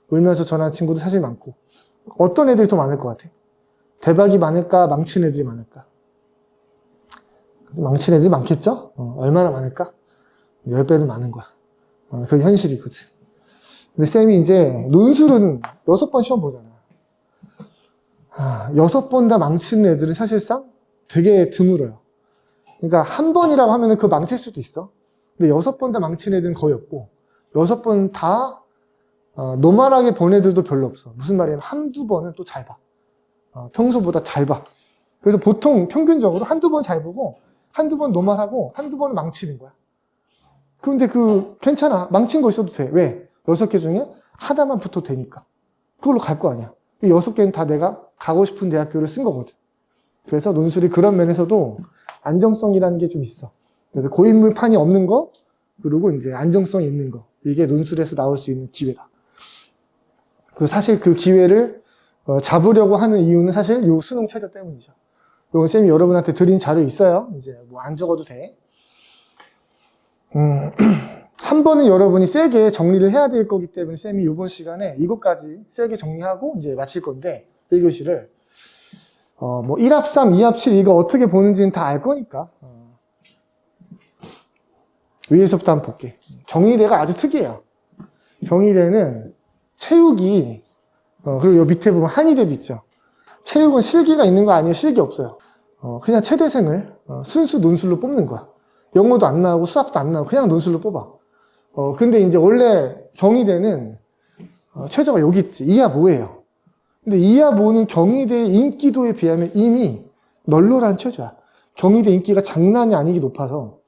울면서 전화하는 친구도 사실 많고. 어떤 애들이 더 많을 것 같아? 대박이 많을까? 망친 애들이 많을까? 망친 애들이 많겠죠? 얼마나 많을까? 10배는 많은 거야. 그게 현실이거든. 근데 쌤이 이제 논술은 6번 시험 보잖아. 6번 다 망치는 애들은 사실상 되게 드물어요. 그러니까 한 번이라고 하면은 그거 망칠 수도 있어. 근데 6번 다 망치는 애들은 거의 없고, 6번 다 노멀하게 본 애들도 별로 없어. 무슨 말이냐면 한두 번은 또 잘 봐. 평소보다 잘 봐. 그래서 보통 평균적으로 한두 번 잘 보고 한두 번 노멀하고 한두 번은 망치는 거야. 그런데 괜찮아. 망친 거 있어도 돼. 왜? 6개 중에 하나만 붙어도 되니까. 그걸로 갈 거 아니야. 6개는 다 내가 가고 싶은 대학교를 쓴 거거든. 그래서 논술이 그런 면에서도 안정성이라는 게 좀 있어. 그래서 고인물판이 없는 거, 그리고 이제 안정성이 있는 거. 이게 논술에서 나올 수 있는 기회다. 그리고 사실 그 기회를 잡으려고 하는 이유는 사실 요 수능 최저 때문이죠. 요건 쌤이 여러분한테 드린 자료 있어요. 이제 뭐 안 적어도 돼. 한 번은 여러분이 세게 정리를 해야 될 거기 때문에 쌤이 이번 시간에 이것까지 세게 정리하고 이제 마칠 건데 1교시를 뭐 1합 3, 2합 7 이거 어떻게 보는지는 다 알 거니까 위에서부터 한번 볼게. 경희대가 아주 특이해요. 경희대는 체육이 그리고 요 밑에 보면 한의대도 있죠. 체육은 실기가 있는 거 아니에요? 실기 없어요. 그냥 체대생을 순수 논술로 뽑는 거야. 영어도 안 나오고 수학도 안 나오고 그냥 논술로 뽑아. 근데 이제 원래 경희대는 최저가 여기 있지. 2하 5예요. 근데 2하 5는 경희대의 인기도에 비하면 이미 널널한 최저야. 경희대 인기가 장난이 아니게 높아서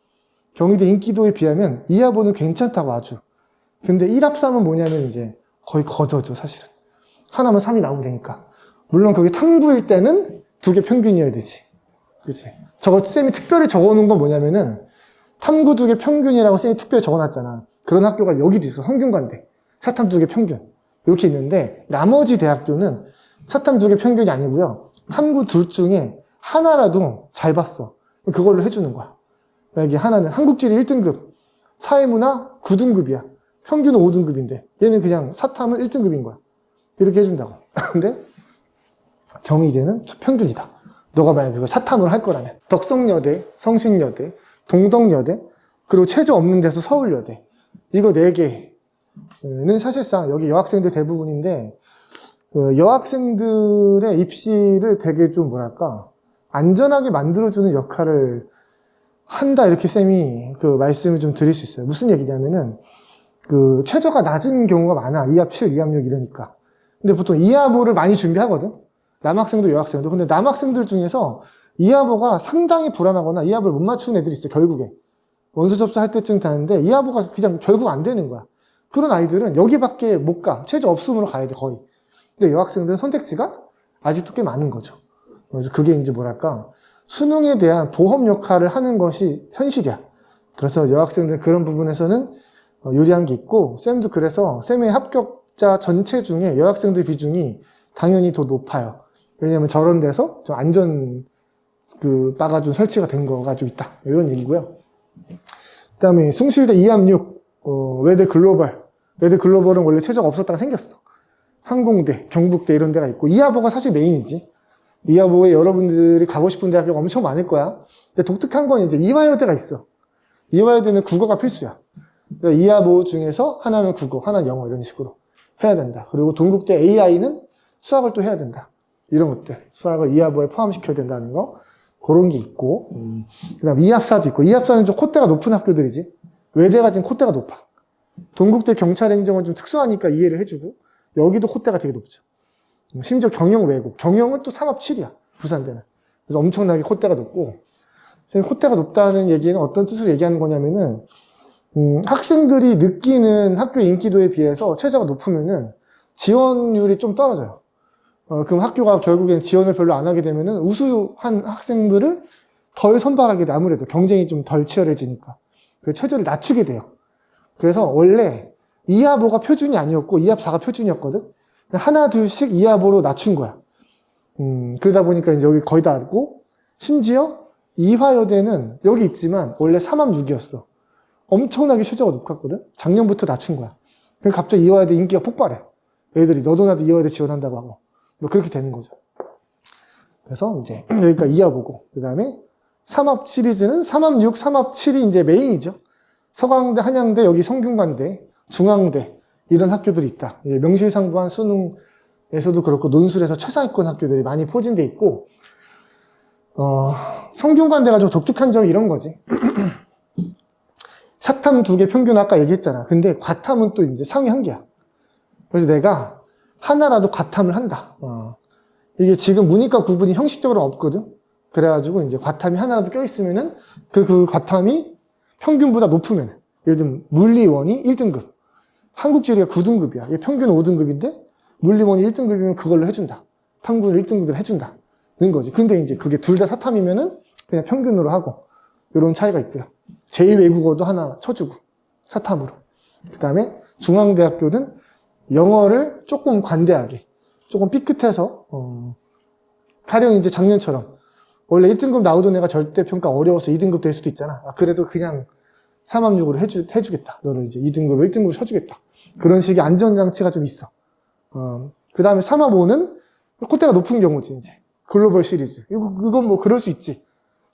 경희대 인기도에 비하면 이하보는 괜찮다고 아주. 근데 1합3은 뭐냐면 이제 거의 거저죠, 사실은. 하나면 3이 나오면 되니까. 물론 그게 탐구일 때는 2개 평균이어야 되지. 그치? 저거 쌤이 특별히 적어놓은 건 뭐냐면은 탐구 2개 평균이라고 쌤이 특별히 적어놨잖아. 그런 학교가 여기도 있어. 성균관대. 사탐 2개 평균. 이렇게 있는데 나머지 대학교는 사탐 2개 평균이 아니고요. 탐구 둘 중에 하나라도 잘 봤어. 그걸로 해주는 거야. 여기 하나는 한국지리 1등급, 사회문화 9등급이야. 평균은 5등급인데 얘는 그냥 사탐은 1등급인 거야. 이렇게 해준다고. 근데 경희대는 평균이다. 너가 만약 그걸 사탐으로 할 거라면. 덕성여대, 성신여대, 동덕여대, 그리고 최저 없는 데서 서울여대. 이거 4개는 사실상 여기 여학생들 대부분인데 여학생들의 입시를 되게 좀 뭐랄까 안전하게 만들어주는 역할을 한다 이렇게 쌤이 그 말씀을 좀 드릴 수 있어요. 무슨 얘기냐면은 그 최저가 낮은 경우가 많아. 2합 7, 2합 6 이러니까. 근데 보통 2합5를 많이 준비하거든. 남학생도 여학생도. 근데 남학생들 중에서 2합5가 상당히 불안하거나 2합을 못 맞추는 애들이 있어. 결국에 원서 접수할 때쯤 다는데 2합5가 그냥 결국 안 되는 거야. 그런 아이들은 여기밖에 못 가. 최저 없음으로 가야 돼 거의. 근데 여학생들은 선택지가 아직도 꽤 많은 거죠. 그래서 그게 이제 뭐랄까 수능에 대한 보험 역할을 하는 것이 현실이야. 그래서 여학생들 그런 부분에서는 유리한 게 있고, 쌤도 그래서 쌤의 합격자 전체 중에 여학생들 비중이 당연히 더 높아요. 왜냐면 저런 데서 좀 안전 바가 좀 설치가 된 거가 좀 있다. 이런 얘기고요. 그 다음에 숭실대 2합 6, 외대 글로벌. 외대 글로벌은 원래 최저가 없었다가 생겼어. 항공대, 경북대 이런 데가 있고, 2합5가 사실 메인이지. 2합5에 여러분들이 가고 싶은 대학교가 엄청 많을 거야. 근데 독특한 건 이제 이화여대가 있어. 이화여대는 국어가 필수야. 그러니까 2합5 중에서 하나는 국어, 하나는 영어 이런 식으로 해야 된다. 그리고 동국대 AI는 수학을 또 해야 된다. 이런 것들. 수학을 2합5에 포함시켜야 된다는 거. 그런 게 있고. 그 다음 2합4도 있고. 2합4는 좀 콧대가 높은 학교들이지. 외대가 지금 콧대가 높아. 동국대 경찰행정은 좀 특수하니까 이해를 해주고. 여기도 콧대가 되게 높죠. 심지어 경영 외국. 경영은 또 3합 7이야. 부산대는. 그래서 엄청나게 콧대가 높고. 콧대가 높다는 얘기는 어떤 뜻으로 얘기하는 거냐면은, 학생들이 느끼는 학교 인기도에 비해서 최저가 높으면은 지원율이 좀 떨어져요. 그럼 학교가 결국엔 지원을 별로 안 하게 되면은 우수한 학생들을 덜 선발하게 돼. 아무래도 경쟁이 좀 덜 치열해지니까. 그래서 최저를 낮추게 돼요. 그래서 원래 2합5가 표준이 아니었고 2합4가 표준이었거든. 하나 둘씩 2합5로 낮춘 거야. 그러다 보니까 이제 여기 거의 다 왔고, 심지어 이화여대는 여기 있지만 원래 3합 6이었어. 엄청나게 최저가 높았거든. 작년부터 낮춘 거야. 그래서 갑자기 이화여대 인기가 폭발해. 애들이 너도 나도 이화여대 지원한다고 하고 뭐 그렇게 되는 거죠. 그래서 이제 여기가 2합5고, 그 다음에 3합 시리즈는 3합 6, 3합 7이 이제 메인이죠. 서강대, 한양대, 여기 성균관대, 중앙대 이런 학교들이 있다. 명실상부한 수능에서도 그렇고 논술에서 최상위권 학교들이 많이 포진돼 있고, 성균관대가 좀 독특한 점이 이런 거지. 사탐 2개 평균 아까 얘기했잖아. 근데 과탐은 또 이제 상위 1개야. 그래서 내가 하나라도 과탐을 한다. 이게 지금 문이과 구분이 형식적으로 없거든. 그래가지고 이제 과탐이 하나라도 껴있으면은 그 과탐이 평균보다 높으면, 예를 들면 물리원이 1등급, 한국지리가 9등급이야. 얘 평균은 5등급인데 물리원이 1등급이면 그걸로 해준다. 탐구를 1등급으로 해준다. 는 거지. 근데 이제 그게 둘 다 사탐이면은 그냥 평균으로 하고, 이런 차이가 있고요. 제2외국어도 하나 쳐주고, 사탐으로. 그 다음에 중앙대학교는 영어를 조금 관대하게, 조금 삐끗해서, 가령 이제 작년처럼, 원래 1등급 나오던 애가 절대평가 어려워서 2등급 될 수도 있잖아. 그래도 그냥 3합 6으로 해주겠다. 너를 이제 2등급, 1등급으로 쳐주겠다. 그런 식의 안전장치가 좀 있어. 그 다음에 3합 5는 콧대가 높은 경우지, 이제. 글로벌 시리즈. 이건 뭐 그럴 수 있지.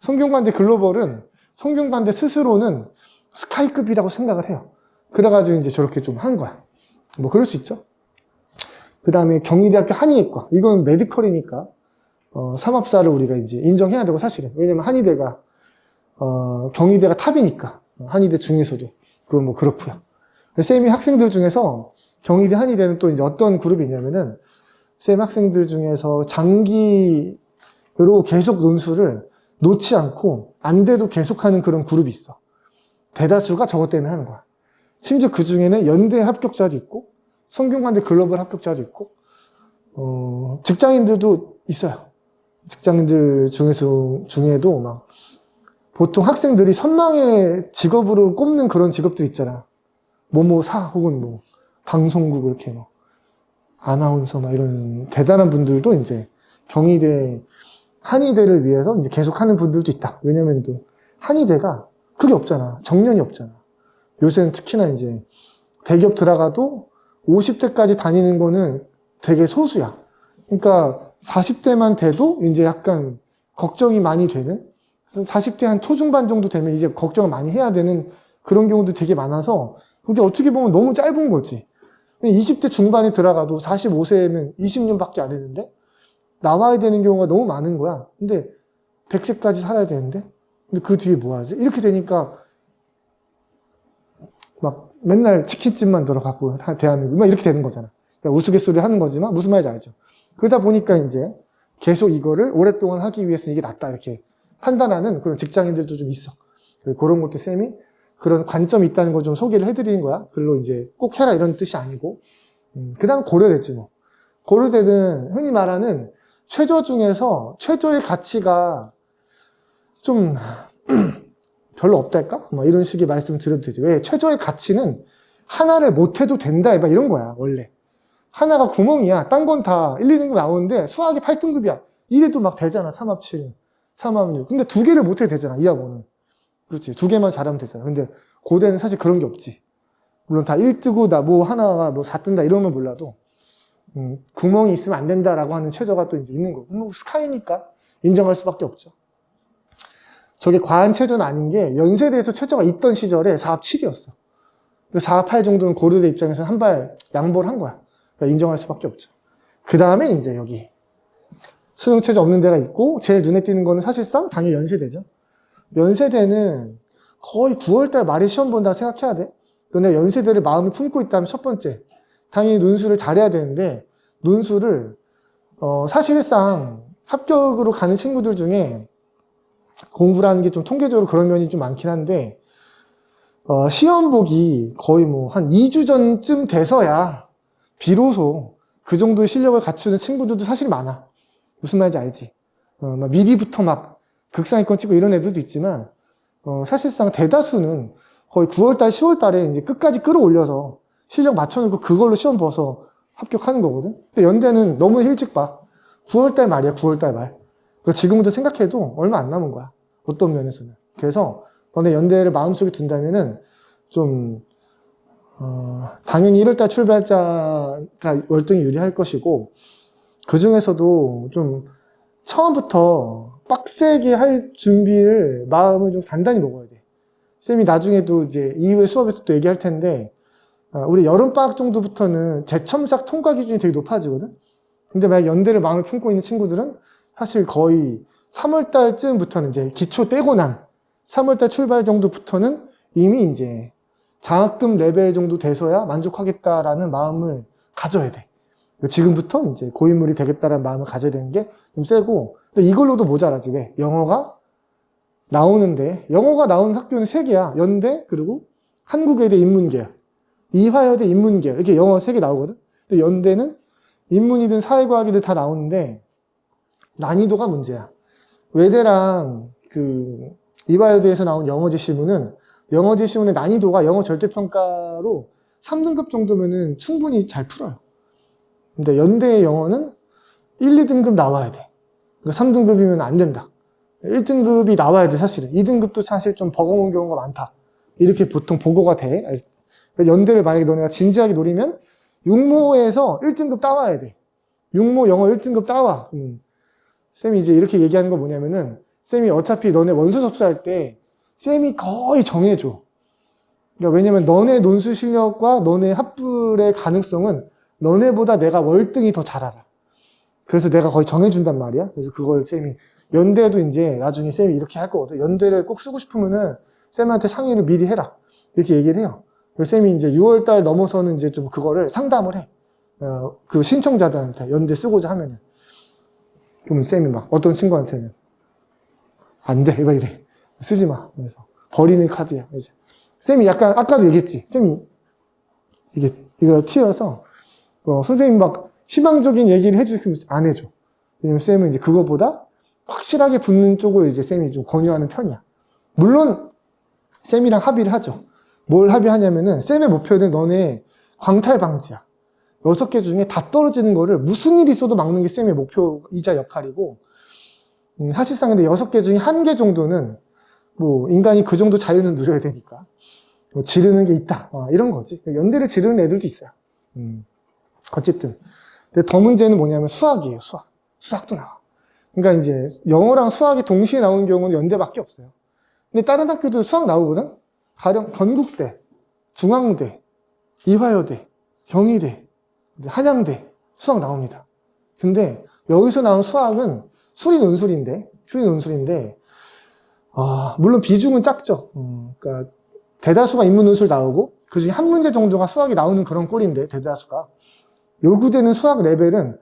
성균관대 글로벌은 성균관대 스스로는 스카이급이라고 생각을 해요. 그래가지고 이제 저렇게 좀 한 거야. 뭐 그럴 수 있죠. 그 다음에 경희대학교 한의학과. 이건 메디컬이니까, 3합4를 우리가 이제 인정해야 되고, 사실은. 왜냐면 한의대가, 경희대가 탑이니까. 한의대 중에서도. 그건 뭐 그렇고요. 쌤이 학생들 중에서 경희대 한의대는 또 이제 어떤 그룹이 있냐면은, 쌤 학생들 중에서 장기로 계속 논술을 놓지 않고 안 돼도 계속하는 그런 그룹이 있어. 대다수가 저것 때문에 하는 거야. 심지어 그 중에는 연대 합격자도 있고, 성균관대 글로벌 합격자도 있고, 직장인들도 있어요. 직장인들 중에도 막, 보통 학생들이 선망의 직업으로 꼽는 그런 직업들 있잖아. 뭐뭐사, 혹은 뭐, 방송국, 이렇게 뭐, 아나운서, 막 이런 대단한 분들도 이제 경희대, 한의대를 위해서 이제 계속 하는 분들도 있다. 왜냐면 또, 한의대가 그게 없잖아. 정년이 없잖아. 요새는 특히나 이제 대기업 들어가도 50대까지 다니는 거는 되게 소수야. 그러니까 40대만 돼도 이제 약간 걱정이 많이 되는, 40대 한 초중반 정도 되면 이제 걱정을 많이 해야 되는 그런 경우도 되게 많아서 그게 어떻게 보면 너무 짧은 거지. 20대 중반에 들어가도 45세면 20년밖에 안 했는데 나와야 되는 경우가 너무 많은 거야. 근데 100세까지 살아야 되는데 근데 그 뒤에 뭐 하지? 이렇게 되니까 막 맨날 치킨집만 들어가고 대한민국 막 이렇게 되는 거잖아. 그러니까 우스갯소리 하는 거지만 무슨 말인지 알죠? 그러다 보니까 이제 계속 이거를 오랫동안 하기 위해서는 이게 낫다 이렇게 판단하는 그런 직장인들도 좀 있어. 그런 것도 쌤이 그런 관점이 있다는 걸 좀 소개를 해드리는 거야. 글로 이제 꼭 해라 이런 뜻이 아니고. 그 다음 고려대지 뭐. 고려대는 흔히 말하는 최저 중에서 최저의 가치가 좀 별로 없달까? 뭐 이런 식의 말씀을 드려도 되죠. 왜? 최저의 가치는 하나를 못해도 된다 막 이런 거야 원래. 하나가 구멍이야. 딴 건 다 1, 2등급 나오는데 수학이 8등급이야. 이래도 막 되잖아. 3합 7, 3합 6. 근데 두 개를 못해도 되잖아. 이하고는. 그렇지. 두 개만 잘하면 되잖아. 근데 고대는 사실 그런 게 없지. 물론 다 1 뜨고 나 뭐 하나가 뭐 4 뜬다 이러면 몰라도 구멍이 있으면 안 된다라고 하는 최저가 또 이제 있는 거고. 뭐 스카이니까 인정할 수밖에 없죠. 저게 과한 최저는 아닌 게 연세대에서 최저가 있던 시절에 4합 7이었어. 4합 8 정도는 고려대 입장에서 한 발 양보를 한 거야. 그러니까 인정할 수밖에 없죠. 그 다음에 이제 여기 수능 최저 없는 데가 있고 제일 눈에 띄는 거는 사실상 당연히 연세대죠. 연세대는 거의 9월달 말에 시험 본다 생각해야 돼. 너네 연세대를 마음에 품고 있다면 첫 번째 당연히 논술을 잘해야 되는데 논술을 사실상 합격으로 가는 친구들 중에 공부라는 게 좀 통계적으로 그런 면이 좀 많긴 한데 시험 보기 거의 뭐 한 2주 전쯤 돼서야 비로소 그 정도의 실력을 갖추는 친구들도 사실 많아. 무슨 말인지 알지? 막 미리부터 막 극상위권 찍고 이런 애들도 있지만 사실상 대다수는 거의 9월달, 10월달에 이제 끝까지 끌어올려서 실력 맞춰놓고 그걸로 시험 봐서 합격하는 거거든. 근데 연대는 너무 일찍 봐. 9월달 말이야, 9월달 말. 지금부터 생각해도 얼마 안 남은 거야. 어떤 면에서는. 그래서 너네 연대를 마음속에 둔다면은 좀 당연히 1월달 출발자가 월등히 유리할 것이고 그 중에서도 좀 처음부터 빡세게 할 준비를 마음을 좀 단단히 먹어야 돼. 쌤이 나중에도 이제 이후에 수업에서 또 얘기할 텐데 우리 여름방학 정도부터는 재첨삭 통과 기준이 되게 높아지거든. 근데 만약 연대를 마음을 품고 있는 친구들은 사실 거의 3월달쯤부터는 이제 기초 떼고 난 3월달 출발 정도부터는 이미 이제 장학금 레벨 정도 돼서야 만족하겠다라는 마음을 가져야 돼. 지금부터 이제 고인물이 되겠다라는 마음을 가져야 되는 게 좀 세고, 근데 이걸로도 모자라지. 왜? 영어가 나오는데, 영어가 나오는 학교는 3개야. 연대, 그리고 한국외대 인문계열, 이화여대 인문계열, 이렇게 영어 3개 나오거든? 근데 연대는 인문이든 사회과학이든 다 나오는데, 난이도가 문제야. 외대랑 이화여대에서 나온 영어 지시문은 영어 지시문의 난이도가 영어 절대평가로 3등급 정도면은 충분히 잘 풀어요. 근데 연대의 영어는 1, 2등급 나와야 돼. 그러니까 3등급이면 안 된다. 1등급이 나와야 돼, 사실은. 2등급도 사실 좀 버거운 경우가 많다. 이렇게 보통 보고가 돼. 연대를 만약에 너네가 진지하게 노리면 육모에서 1등급 따와야 돼. 육모 영어 1등급 따와. 쌤이 이제 이렇게 얘기하는 거 뭐냐면은 쌤이 어차피 너네 원서 접수할 때 쌤이 거의 정해줘. 그러니까 왜냐면 너네 논술 실력과 너네 합불의 가능성은 너네보다 내가 월등히 더 잘 알아. 그래서 내가 거의 정해준단 말이야. 그래서 그걸 쌤이 연대도 이제 나중에 쌤이 이렇게 할 거거든. 연대를 꼭 쓰고 싶으면은 쌤한테 상의를 미리 해라. 이렇게 얘기를 해요. 그래서 쌤이 이제 6월달 넘어서는 이제 좀 그거를 상담을 해. 그 신청자들한테 연대 쓰고자 하면은. 그러면 쌤이 막 어떤 친구한테는 안 돼, 막 이래. 쓰지 마. 그래서 버리는 카드야. 이제 쌤이 약간, 아까도 얘기했지. 쌤이, 이거 튀어서, 선생님 막 희망적인 얘기를 해주시면 안 해줘. 왜냐면 쌤은 이제 그거보다 확실하게 붙는 쪽을 이제 쌤이 좀 권유하는 편이야. 물론, 쌤이랑 합의를 하죠. 뭘 합의하냐면은, 쌤의 목표는 너네 광탈 방지야. 6개 중에 다 떨어지는 거를 무슨 일이 있어도 막는 게 쌤의 목표이자 역할이고, 사실상 근데 6개 중에 1개 정도는, 뭐, 인간이 그 정도 자유는 누려야 되니까, 뭐 지르는 게 있다. 이런 거지. 연대를 지르는 애들도 있어요. 어쨌든. 근데 더 문제는 뭐냐면 수학이에요, 수학. 수학도 나와. 그러니까 이제 영어랑 수학이 동시에 나오는 경우는 연대밖에 없어요. 근데 다른 학교도 수학 나오거든? 가령 건국대, 중앙대, 이화여대, 경희대, 한양대 수학 나옵니다. 근데 여기서 나온 수학은 수리 논술인데, 물론 비중은 작죠. 그러니까 대다수가 인문 논술 나오고 그 중에 한 문제 정도가 수학이 나오는 그런 꼴인데, 대다수가 요구되는 수학 레벨은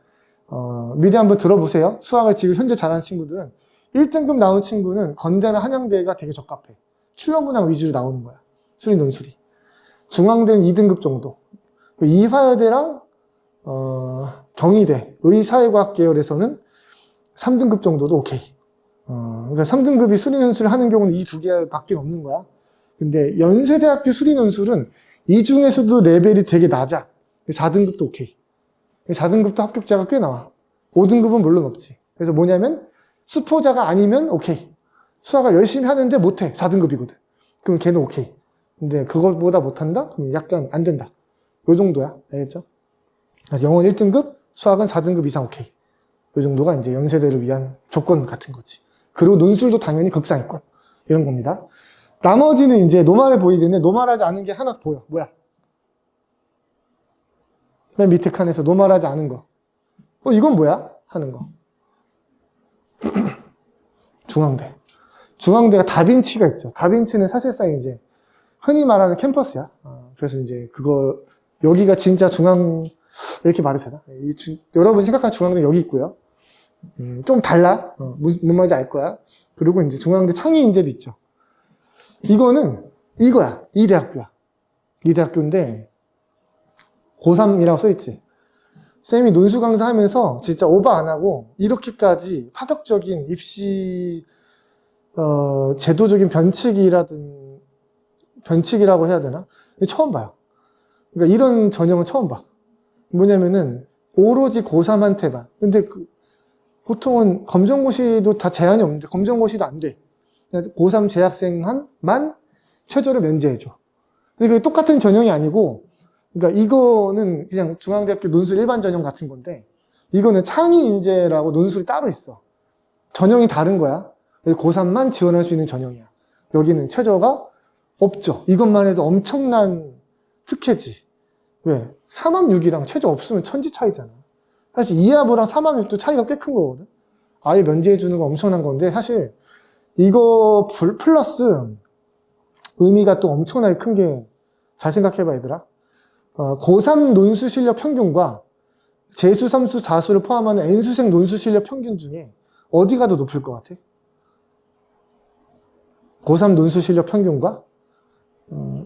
미리 한번 들어보세요. 수학을 지금 현재 잘하는 친구들은 1등급 나온 친구는 건대나 한양대가 되게 적합해. 킬러 문항 위주로 나오는 거야. 수리 논술이. 중앙대는 2등급 정도. 이화여대랑 경희대, 의사회과학 계열에서는 3등급 정도도 오케이. 그러니까 3등급이 수리논술을 하는 경우는 이 2개밖에 없는 거야. 근데 연세대학교 수리논술은 이 중에서도 레벨이 되게 낮아. 4등급도 오케이. 4등급도 합격자가 꽤 나와. 5등급은 물론 없지. 그래서 뭐냐면 수포자가 아니면 오케이. 수학을 열심히 하는데 못해. 4등급이거든. 그럼 걔는 오케이. 근데 그것보다 못한다? 그럼 약간 안 된다. 요 정도야. 알겠죠? 영어는 1등급, 수학은 4등급 이상 오케이. 요 정도가 이제 연세대를 위한 조건 같은 거지. 그리고 논술도 당연히 극상위권. 이런 겁니다. 나머지는 이제 노말해 보이는데 노말하지 않은 게 하나 보여. 뭐야? 맨 밑에 칸에서 노말하지 않은 거. 이건 뭐야? 하는 거. 중앙대. 중앙대가 다빈치가 있죠. 다빈치는 사실상 이제 흔히 말하는 캠퍼스야. 그래서 이제 여기가 진짜 중앙, 이렇게 말해도 되나? 여러분 생각하는 중앙대는 여기 있고요. 좀 달라. 뭔 말인지 알 거야. 그리고 이제 중앙대 창의 인재도 있죠. 이거는 이거야. 이 대학교야. 이 대학교인데 고3이라고 써있지. 쌤이 논술 강사하면서 진짜 오버 안 하고 이렇게까지 파격적인 입시 제도적인 변칙이라고 해야 되나? 처음 봐요. 그러니까 이런 전형은 처음 봐. 뭐냐면은 오로지 고3한테만. 근데 보통은 검정고시도 다 제한이 없는데 검정고시도 안 돼. 고3 재학생만 최저를 면제해줘. 근데 그게 똑같은 전형이 아니고, 그러니까 이거는 그냥 중앙대학교 논술 일반 전형 같은 건데, 이거는 창의 인재라고 논술이 따로 있어. 전형이 다른 거야. 고3만 지원할 수 있는 전형이야. 여기는 최저가 없죠. 이것만 해도 엄청난 특혜지. 왜? 3합6이랑 최저 없으면 천지 차이잖아. 사실 2합이랑 3합6도 차이가 꽤 큰 거거든. 아예 면제해주는 건 엄청난 건데, 사실 이거 플러스 의미가 또 엄청나게 큰 게, 잘 생각해봐 얘들아. 고3 논술 실력 평균과 재수, 삼수, 사수를 포함하는 N수생 논술 실력 평균 중에 어디가 더 높을 것 같아? 고3 논술 실력 평균과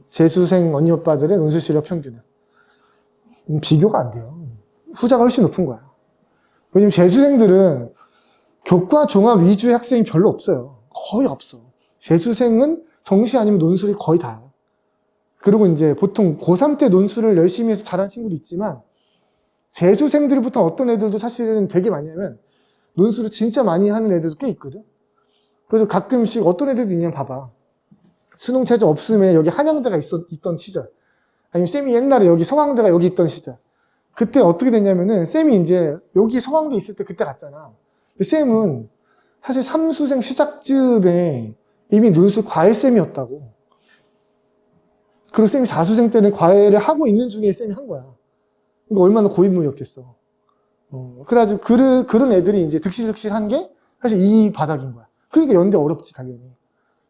재수생 언니 오빠들의 논술 실력 평균은 비교가 안 돼요. 후자가 훨씬 높은 거야. 왜냐면 재수생들은 교과 종합 위주의 학생이 별로 없어요. 거의 없어. 재수생은 정시 아니면 논술이 거의 다야. 그리고 이제 보통 고3 때 논술을 열심히 해서 잘하는 친구도 있지만 재수생들부터 어떤 애들도 사실은 되게 많이 하면 논술을 진짜 많이 하는 애들도 꽤 있거든. 그래서 가끔씩 어떤 애들도 있냐면 봐봐. 수능 최저 없으면 여기 한양대가 있던 시절, 아니면 쌤이 옛날에 여기 서강대가 여기 있던 시절, 그때 어떻게 됐냐면은 쌤이 이제 여기 서강대 있을 때 그때 갔잖아. 근데 쌤은 사실 삼수생 시작쯤에 이미 논술 과외쌤이었다고. 그리고 쌤이 자수생 때는 과외를 하고 있는 중에 쌤이 한 거야. 그러니까 얼마나 고인물이었겠어. 그래가지고 그런 애들이 이제 득실득실한 게 사실 이 바닥인 거야. 그러니까 연대 어렵지, 당연히.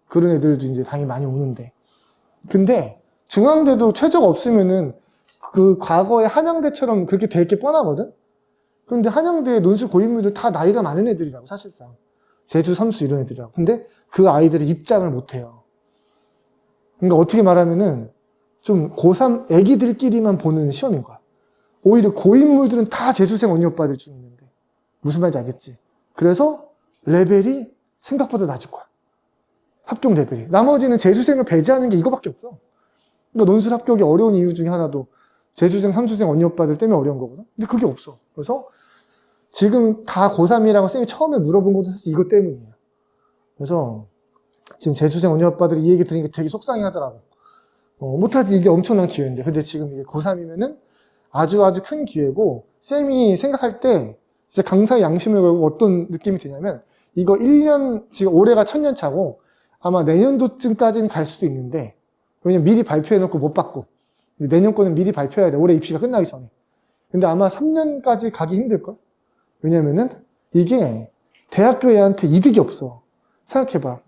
그런 애들도 이제 당연히 많이 오는데. 근데 중앙대도 최저가 없으면은 그 과거의 한양대처럼 그렇게 될 게 뻔하거든? 근데 한양대 논술 고인물들 다 나이가 많은 애들이라고, 사실상. 재수, 삼수 이런 애들이라고. 근데 그 아이들의 입장을 못 해요. 그러니까 어떻게 말하면은 좀 고3 애기들끼리만 보는 시험인 거야. 오히려 고인물들은 다 재수생 언니 오빠들 중에 있는데. 무슨 말인지 알겠지? 그래서 레벨이 생각보다 낮을 거야. 합격 레벨이. 나머지는 재수생을 배제하는 게 이거밖에 없어. 그러니까 논술 합격이 어려운 이유 중에 하나도 재수생, 삼수생 언니 오빠들 때문에 어려운 거거든. 근데 그게 없어. 그래서 지금 다 고3이라고 쌤이 처음에 물어본 것도 사실 이것 때문이에요. 그래서 지금 재수생 언니 오빠들이 이 얘기 들으니까 되게 속상해 하더라고. 못하지, 이게 엄청난 기회인데. 근데 지금 이게 고3이면은 아주 큰 기회고, 쌤이 생각할 때 진짜 강사의 양심을 걸고 어떤 느낌이 드냐면, 이거 1년, 지금 올해가 1000년 차고, 아마 내년도쯤까지는 갈 수도 있는데, 왜냐면 미리 발표해놓고 못 받고, 내년 거는 미리 발표해야 돼. 올해 입시가 끝나기 전에. 근데 아마 3년까지 가기 힘들걸? 왜냐면은 이게 대학교 애한테 이득이 없어. 생각해봐.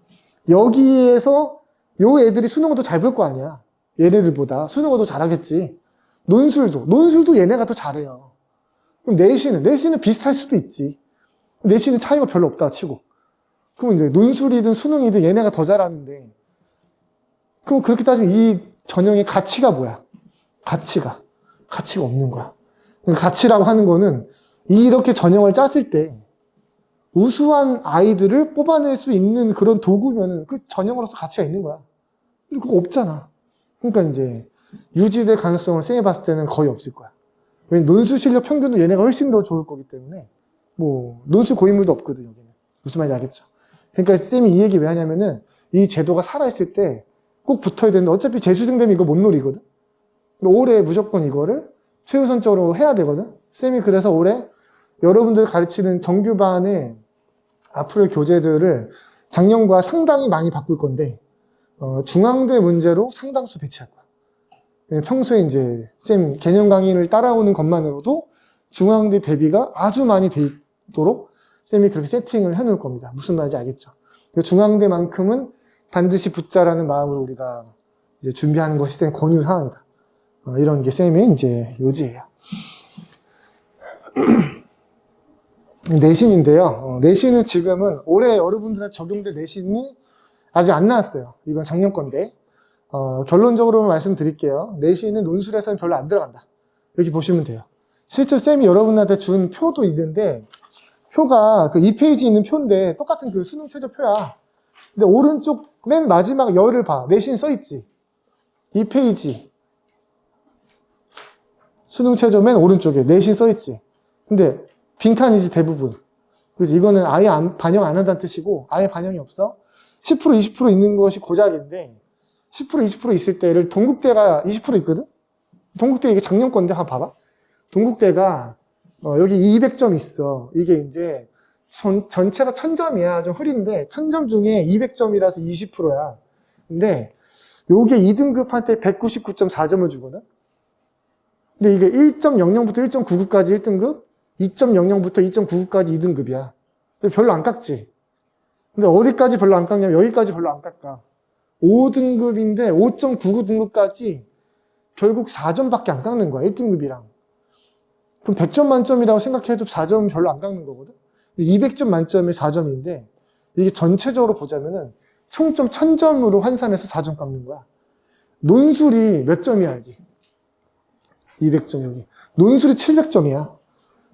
여기에서 요 애들이 수능을 더 잘 볼 거 아니야. 얘네들보다. 수능을 더 잘하겠지. 논술도 얘네가 더 잘해요. 그럼 내신은 비슷할 수도 있지. 내신은 차이가 별로 없다 치고. 그럼 이제 논술이든 수능이든 얘네가 더 잘하는데. 그럼 그렇게 따지면 이 전형의 가치가 뭐야? 가치가 없는 거야. 가치라고 하는 거는 이렇게 전형을 짰을 때 우수한 아이들을 뽑아낼 수 있는 그런 도구면은 그 전형으로서 가치가 있는 거야. 근데 그거 없잖아. 그러니까 이제 유지될 가능성을 쌤이 봤을 때는 거의 없을 거야. 왜냐면 논술 실력 평균도 얘네가 훨씬 더 좋을 거기 때문에 뭐 논술 고인물도 없거든 여기는. 무슨 말인지 알겠죠? 그러니까 쌤이 이 얘기 왜 하냐면은 이 제도가 살아있을 때 꼭 붙어야 되는데 어차피 재수생 되면 이거 못 노리거든. 올해 무조건 이거를 최우선적으로 해야 되거든. 쌤이 그래서 올해 여러분들 가르치는 정규반의 앞으로의 교재들을 작년과 상당히 많이 바꿀 건데 중앙대 문제로 상당수 배치할 거야. 평소에 이제 쌤 개념 강의를 따라오는 것만으로도 중앙대 대비가 아주 많이 돼 있도록 쌤이 그렇게 세팅을 해놓을 겁니다. 무슨 말인지 알겠죠? 중앙대만큼은 반드시 붙자라는 마음으로 우리가 이제 준비하는 것이 쌤 권유 사항이다. 이런 게 쌤의 이제 요지예요. 내신인데요. 내신은 지금은 올해 여러분들한테 적용될 내신이 아직 안 나왔어요. 이건 작년 건데. 결론적으로 말씀드릴게요. 내신은 논술에서는 별로 안 들어간다. 이렇게 보시면 돼요. 실제 쌤이 여러분한테 준 표도 있는데, 표가 그 2페이지 있는 표인데, 똑같은 그 수능 최저 표야. 근데 오른쪽 맨 마지막 열을 봐. 내신 써있지. 2페이지. 수능 최저 맨 오른쪽에 내신 써있지. 근데 빈칸이지 대부분. 그래서 이거는 아예 반영 안 한다는 뜻이고 아예 반영이 없어. 10% 20% 있는 것이 고작인데 10% 20% 있을 때를 동국대가 20% 있거든. 동국대 이게 작년 건데 한번 봐봐. 동국대가 여기 200점 있어. 이게 이제 전체가 1000점이야. 좀 흐린데 1000점 중에 200점이라서 20%야. 근데 요게 2등급한테 199.4점을 주거든. 근데 이게 1.00부터 1.99까지 1등급, 2.00부터 2.99까지 2등급이야. 별로 안 깎지. 근데 어디까지 별로 안 깎냐면 여기까지 별로 안 깎아. 5등급인데 5.99등급까지 결국 4점밖에 안 깎는 거야. 1등급이랑. 그럼 100점 만점이라고 생각해도 4점 별로 안 깎는 거거든. 200점 만점에 4점인데 이게 전체적으로 보자면은 총점 1000점으로 환산해서 4점 깎는 거야. 논술이 몇 점이야, 여기? 200점 여기. 논술이 700점이야.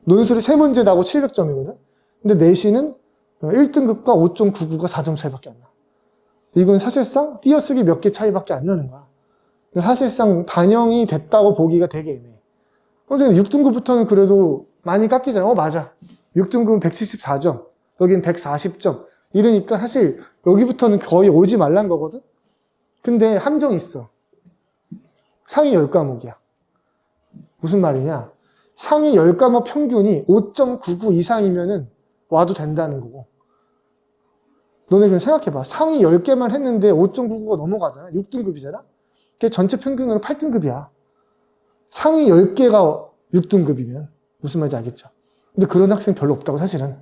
논술이 3문제 나고 700점이거든. 근데 내신은 1등급과 5.99가 4점 차이밖에 안 나. 이건 사실상 띄어쓰기 몇 개 차이밖에 안 나는 거야. 사실상 반영이 됐다고 보기가 되게 애매해. 선생님 6등급부터는 그래도 많이 깎이잖아. 맞아. 6등급은 174점. 여긴 140점. 이러니까 사실 여기부터는 거의 오지 말란 거거든. 근데 함정이 있어. 상위 10과목이야. 무슨 말이냐? 상위 10과목 평균이 5.99 이상이면은 와도 된다는 거고. 너네 그냥 생각해봐. 상위 10개만 했는데 5.99가 넘어가잖아. 6등급이잖아? 그게 전체 평균으로 8등급이야. 상위 10개가 6등급이면. 무슨 말인지 알겠죠? 근데 그런 학생 별로 없다고, 사실은.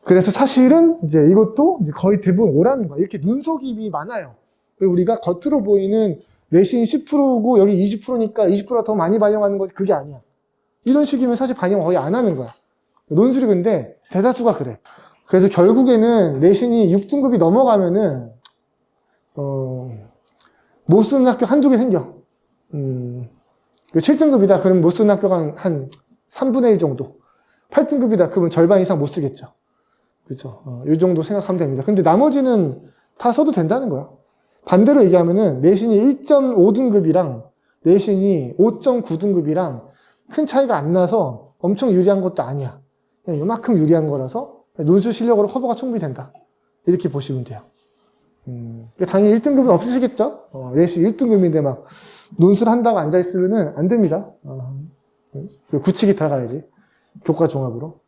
그래서 사실은 이제 이것도 이제 거의 대부분 오라는 거야. 이렇게 눈속임이 많아요. 우리가 겉으로 보이는 내신 10%고 여기 20%니까 20%가 더 많이 반영하는 거지, 그게 아니야. 이런 식이면 사실 반영 거의 안 하는 거야. 논술이 근데 대다수가 그래. 그래서 결국에는 내신이 6등급이 넘어가면은 못 쓰는 학교 한두 개 생겨. 7등급이다. 그러면 못 쓰는 학교가 한 3분의 1 정도. 8등급이다. 그러면 절반 이상 못 쓰겠죠. 그죠? 이 정도 생각하면 됩니다. 근데 나머지는 다 써도 된다는 거야. 반대로 얘기하면은 내신이 1.5등급이랑 내신이 5.9등급이랑 큰 차이가 안 나서 엄청 유리한 것도 아니야. 그냥 요만큼 유리한 거라서 논술 실력으로 커버가 충분히 된다. 이렇게 보시면 돼요. 당연히 1등급은 없으시겠죠? 내신 1등급인데 막 논술 한다고 앉아있으면은 안 됩니다. 굳히기 들어가야지. 교과 종합으로.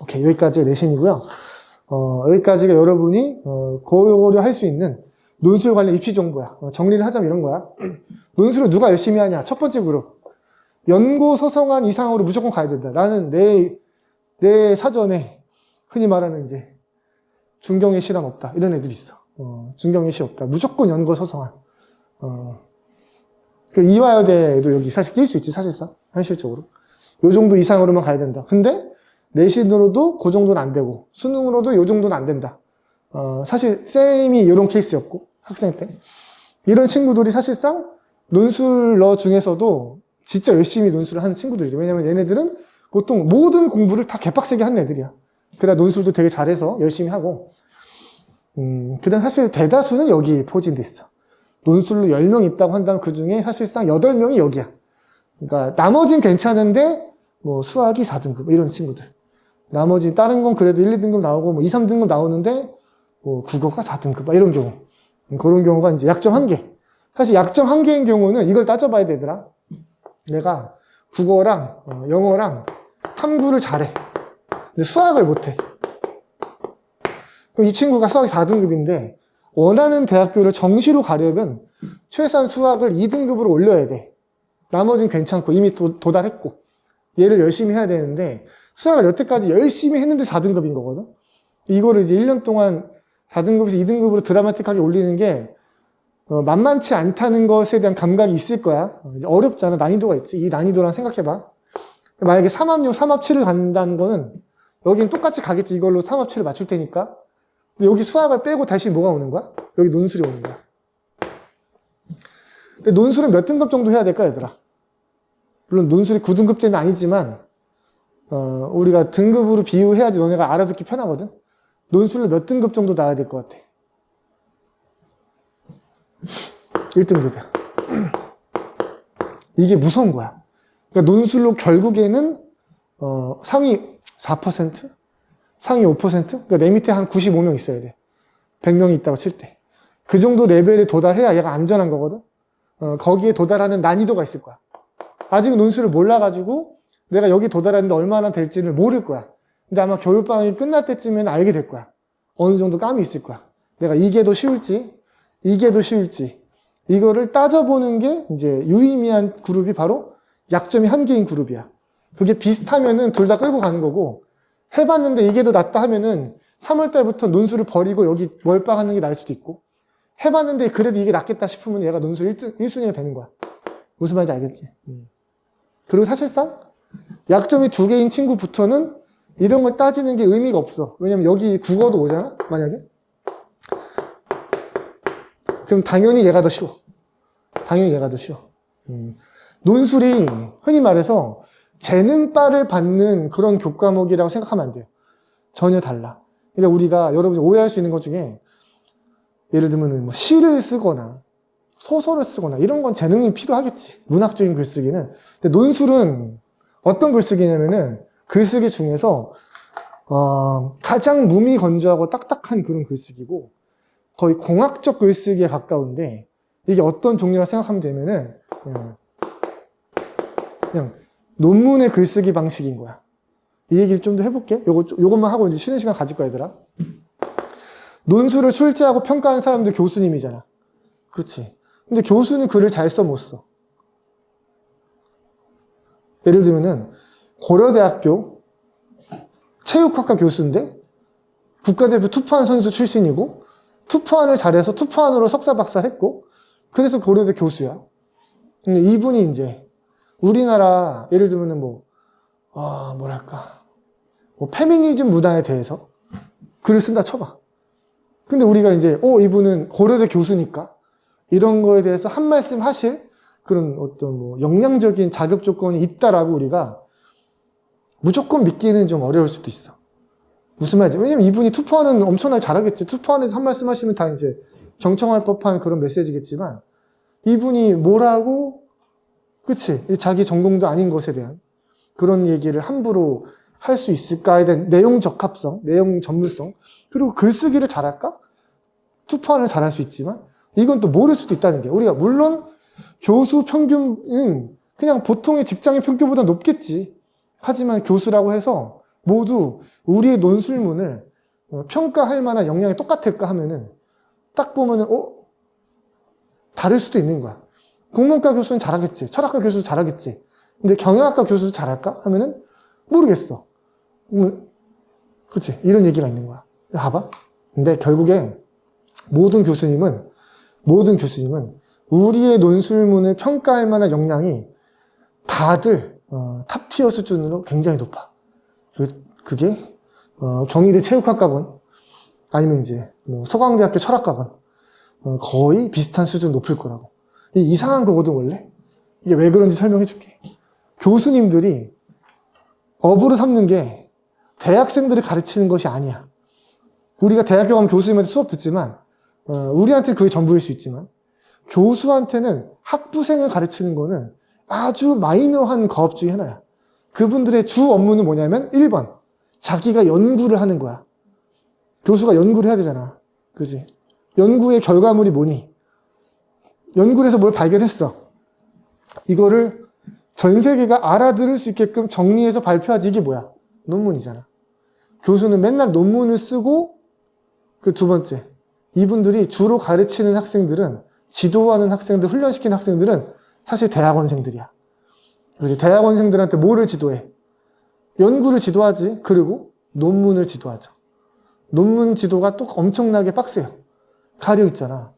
오케이, 여기까지가 내신이고요. 여기까지가 여러분이 고려할 수 있는 논술 관련 입시 정보야. 정리를 하자면 이런 거야. 논술을 누가 열심히 하냐? 첫 번째 그룹. 연고 서성한 이상으로 무조건 가야 된다. 나는 내 사전에 흔히 말하는 이제 중경의 시란 없다. 이런 애들이 있어. 중경의 시 없다. 무조건 연고 서성한. 그 이화여대도 여기 사실 낄 수 있지, 사실상. 현실적으로. 요 정도 이상으로만 가야 된다. 근데 내신으로도 그 정도는 안 되고, 수능으로도 요 정도는 안 된다. 사실 쌤이 이런 케이스였고, 학생 때. 이런 친구들이 사실상 논술러 중에서도 진짜 열심히 논술을 하는 친구들이죠. 왜냐면 얘네들은 보통 모든 공부를 다 개빡세게 하는 애들이야. 그래야 논술도 되게 잘해서 열심히 하고. 그다음 사실 대다수는 여기 포진돼 있어. 논술로 10명 있다고 한다면 그 중에 사실상 8명이 여기야. 그러니까 나머진 괜찮은데 뭐 수학이 4등급 이런 친구들. 나머지 다른 건 그래도 1, 2등급 나오고 뭐 2, 3등급 나오는데 뭐 국어가 4등급 이런 경우. 그런 경우가 이제 약점 1개. 사실 약점 1개인 경우는 이걸 따져봐야 되더라. 내가 국어랑 영어랑 탐구를 잘해. 근데 수학을 못해. 그럼 이 친구가 수학이 4등급인데 원하는 대학교를 정시로 가려면 최소한 수학을 2등급으로 올려야 돼. 나머지는 괜찮고 이미 도달했고 얘를 열심히 해야 되는데 수학을 여태까지 열심히 했는데 4등급인 거거든. 이거를 이제 1년 동안 4등급에서 2등급으로 드라마틱하게 올리는 게 만만치 않다는 것에 대한 감각이 있을 거야. 어렵잖아. 난이도가 있지. 이 난이도랑 생각해봐. 만약에 3합 6, 3합 7을 간다는 거는 여긴 똑같이 가겠지. 이걸로 3합 7을 맞출 테니까. 근데 여기 수학을 빼고 다시 뭐가 오는 거야? 여기 논술이 오는 거야. 근데 논술은 몇 등급 정도 해야 될까, 얘들아? 물론 논술이 9등급제는 아니지만 우리가 등급으로 비유해야지 너네가 알아듣기 편하거든. 논술을 몇 등급 정도 나와야 될 것 같아? 1등급이야. 이게 무서운 거야. 그러니까 논술로 결국에는 상위 4%? 상위 5%? 그러니까 내 밑에 한 95명 있어야 돼. 100명이 있다고 칠 때. 그 정도 레벨에 도달해야 얘가 안전한 거거든. 거기에 도달하는 난이도가 있을 거야. 아직 논술을 몰라가지고 내가 여기 도달하는데 얼마나 될지를 모를 거야. 근데 아마 겨울방학이 끝날 때쯤에는 알게 될 거야. 어느 정도 감이 있을 거야. 내가 이게 더 쉬울지, 이게 더 쉬울지. 이거를 따져보는 게 이제 유의미한 그룹이 바로 약점이 1개인 그룹이야. 그게 비슷하면은 둘 다 끌고 가는 거고, 해봤는데 이게 더 낫다 하면은 3월달부터 논술을 버리고 여기 몰빵하는 게 나을 수도 있고, 해봤는데 그래도 이게 낫겠다 싶으면 얘가 논술 1순위가 되는 거야. 무슨 말인지 알겠지? 그리고 사실상 약점이 2개인 친구부터는 이런 걸 따지는 게 의미가 없어. 왜냐면 여기 국어도 오잖아? 만약에? 그럼 당연히 얘가 더 쉬워. 당연히 얘가 더 쉬워. 논술이 흔히 말해서 재능바를 받는 그런 교과목이라고 생각하면 안 돼요. 전혀 달라. 그러니까 우리가 여러분이 오해할 수 있는 것 중에 예를 들면 뭐 시를 쓰거나 소설을 쓰거나 이런 건 재능이 필요하겠지. 문학적인 글쓰기는. 근데 논술은 어떤 글쓰기냐면은 글쓰기 중에서 가장 무미건조하고 딱딱한 그런 글쓰기고 거의 공학적 글쓰기에 가까운데 이게 어떤 종류라 생각하면 되면은 그냥 논문의 글쓰기 방식인 거야. 이 얘기를 좀 더 해볼게. 요것만 하고 이제 쉬는 시간 가질 거야, 얘들아. 논술을 출제하고 평가하는 사람들 교수님이잖아. 그렇지. 근데 교수는 글을 잘 써, 못 써. 예를 들면은 고려대학교 체육학과 교수인데 국가대표 투포한 선수 출신이고 투포한을 잘해서 투포한으로 석사 박사를 했고 그래서 고려대 교수야. 근데 이분이 이제 우리나라 예를 들면은 뭐랄까 뭐 페미니즘 문화에 대해서 글을 쓴다 쳐봐. 근데 우리가 이제, 이분은 고려대 교수니까 이런 거에 대해서 한 말씀 하실 그런 어떤 뭐 역량적인 자격 조건이 있다라고 우리가 무조건 믿기는 좀 어려울 수도 있어. 무슨 말이지? 왜냐면 이분이 투포하는 엄청나게 잘하겠지. 투포하면서 한 말씀 하시면 다 이제 경청할 법한 그런 메시지겠지만, 이분이 뭐라고, 그치? 자기 전공도 아닌 것에 대한 그런 얘기를 함부로 할 수 있을까에 대한 내용 적합성, 내용 전문성, 그리고 글쓰기를 잘할까? 투포안을 잘할 수 있지만, 이건 또 모를 수도 있다는 게, 우리가 물론 교수 평균은 그냥 보통의 직장인 평균보다 높겠지. 하지만 교수라고 해서 모두 우리의 논술문을 평가할 만한 역량이 똑같을까 하면은 딱 보면은 다를 수도 있는 거야. 국문과 교수는 잘하겠지. 철학과 교수도 잘하겠지. 근데 경영학과 교수도 잘할까? 하면은 모르겠어. 그치? 이런 얘기가 있는 거야. 봐봐. 근데 결국에 모든 교수님은 우리의 논술문을 평가할 만한 역량이 다들 탑티어 수준으로 굉장히 높아. 그게 경희대 체육학과건 아니면 이제 뭐 서강대학교 철학과건 거의 비슷한 수준 높을 거라고. 이상한 거거든 원래. 이게 왜 그런지 설명해 줄게. 교수님들이 업으로 삼는 게 대학생들을 가르치는 것이 아니야. 우리가 대학교 가면 교수님한테 수업 듣지만 우리한테 그게 전부일 수 있지만 교수한테는 학부생을 가르치는 거는 아주 마이너한 과업 중에 하나야. 그분들의 주 업무는 뭐냐면 1번 자기가 연구를 하는 거야. 교수가 연구를 해야 되잖아. 그지? 연구의 결과물이 뭐니? 연구를 해서 뭘 발견했어. 이거를 전 세계가 알아들을 수 있게끔 정리해서 발표하지. 이게 뭐야? 논문이잖아. 교수는 맨날 논문을 쓰고, 그 두 번째, 이분들이 주로 가르치는 학생들은, 지도하는 학생들, 훈련시키는 학생들은 사실 대학원생들이야. 그렇지? 대학원생들한테 뭐를 지도해? 연구를 지도하지. 그리고 논문을 지도하죠. 논문 지도가 또 엄청나게 빡세요. 가려 있잖아.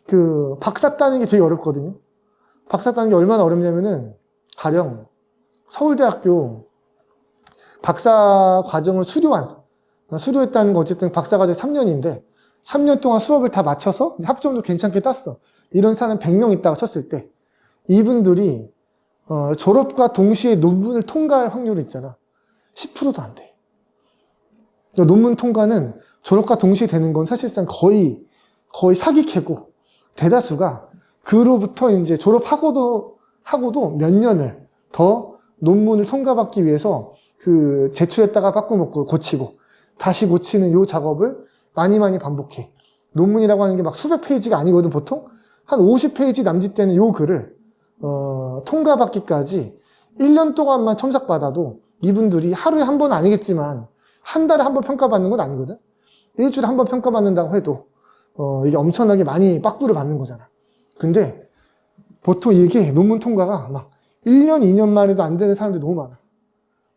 그 박사 따는 게 되게 어렵거든요. 박사 따는 게 얼마나 어렵냐면은 가령 서울대학교 박사 과정을 수료했다는 건 어쨌든 박사 과정 3년인데 3년 동안 수업을 다 마쳐서 학점도 괜찮게 땄어. 이런 사람 100명 있다고 쳤을 때 이분들이 졸업과 동시에 논문을 통과할 확률이 있잖아. 10%도 안 돼. 논문 통과는 졸업과 동시에 되는 건 사실상 거의 사기캐고 대다수가 그로부터 이제 졸업하고도 몇 년을 더 논문을 통과받기 위해서 그 제출했다가 바꾸먹고 고치고 다시 고치는 요 작업을 많이 반복해. 논문이라고 하는 게 막 수백 페이지가 아니거든. 보통 한 50페이지 남짓되는 요 글을 통과받기까지 1년 동안만 첨삭받아도 이분들이 하루에 한 번 아니겠지만 한 달에 한 번 평가받는 건 아니거든. 일주일에 한 번 평가받는다고 해도 이게 엄청나게 많이 빠꾸를 받는 거잖아. 근데 보통 이게 논문 통과가 막 1년, 2년 만에도 안 되는 사람들이 너무 많아.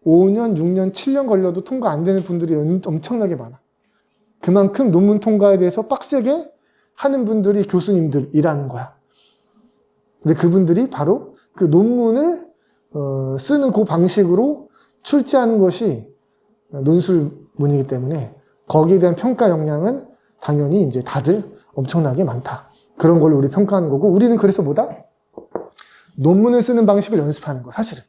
5년, 6년, 7년 걸려도 통과 안 되는 분들이 엄청나게 많아. 그만큼 논문 통과에 대해서 빡세게 하는 분들이 교수님들이라는 거야. 근데 그분들이 바로 그 논문을 쓰는 그 방식으로 출제하는 것이 논술문이기 때문에 거기에 대한 평가 역량은 당연히 이제 다들 엄청나게 많다. 그런 걸로 우리 평가하는 거고, 우리는 그래서 뭐다? 논문을 쓰는 방식을 연습하는 거야, 사실은.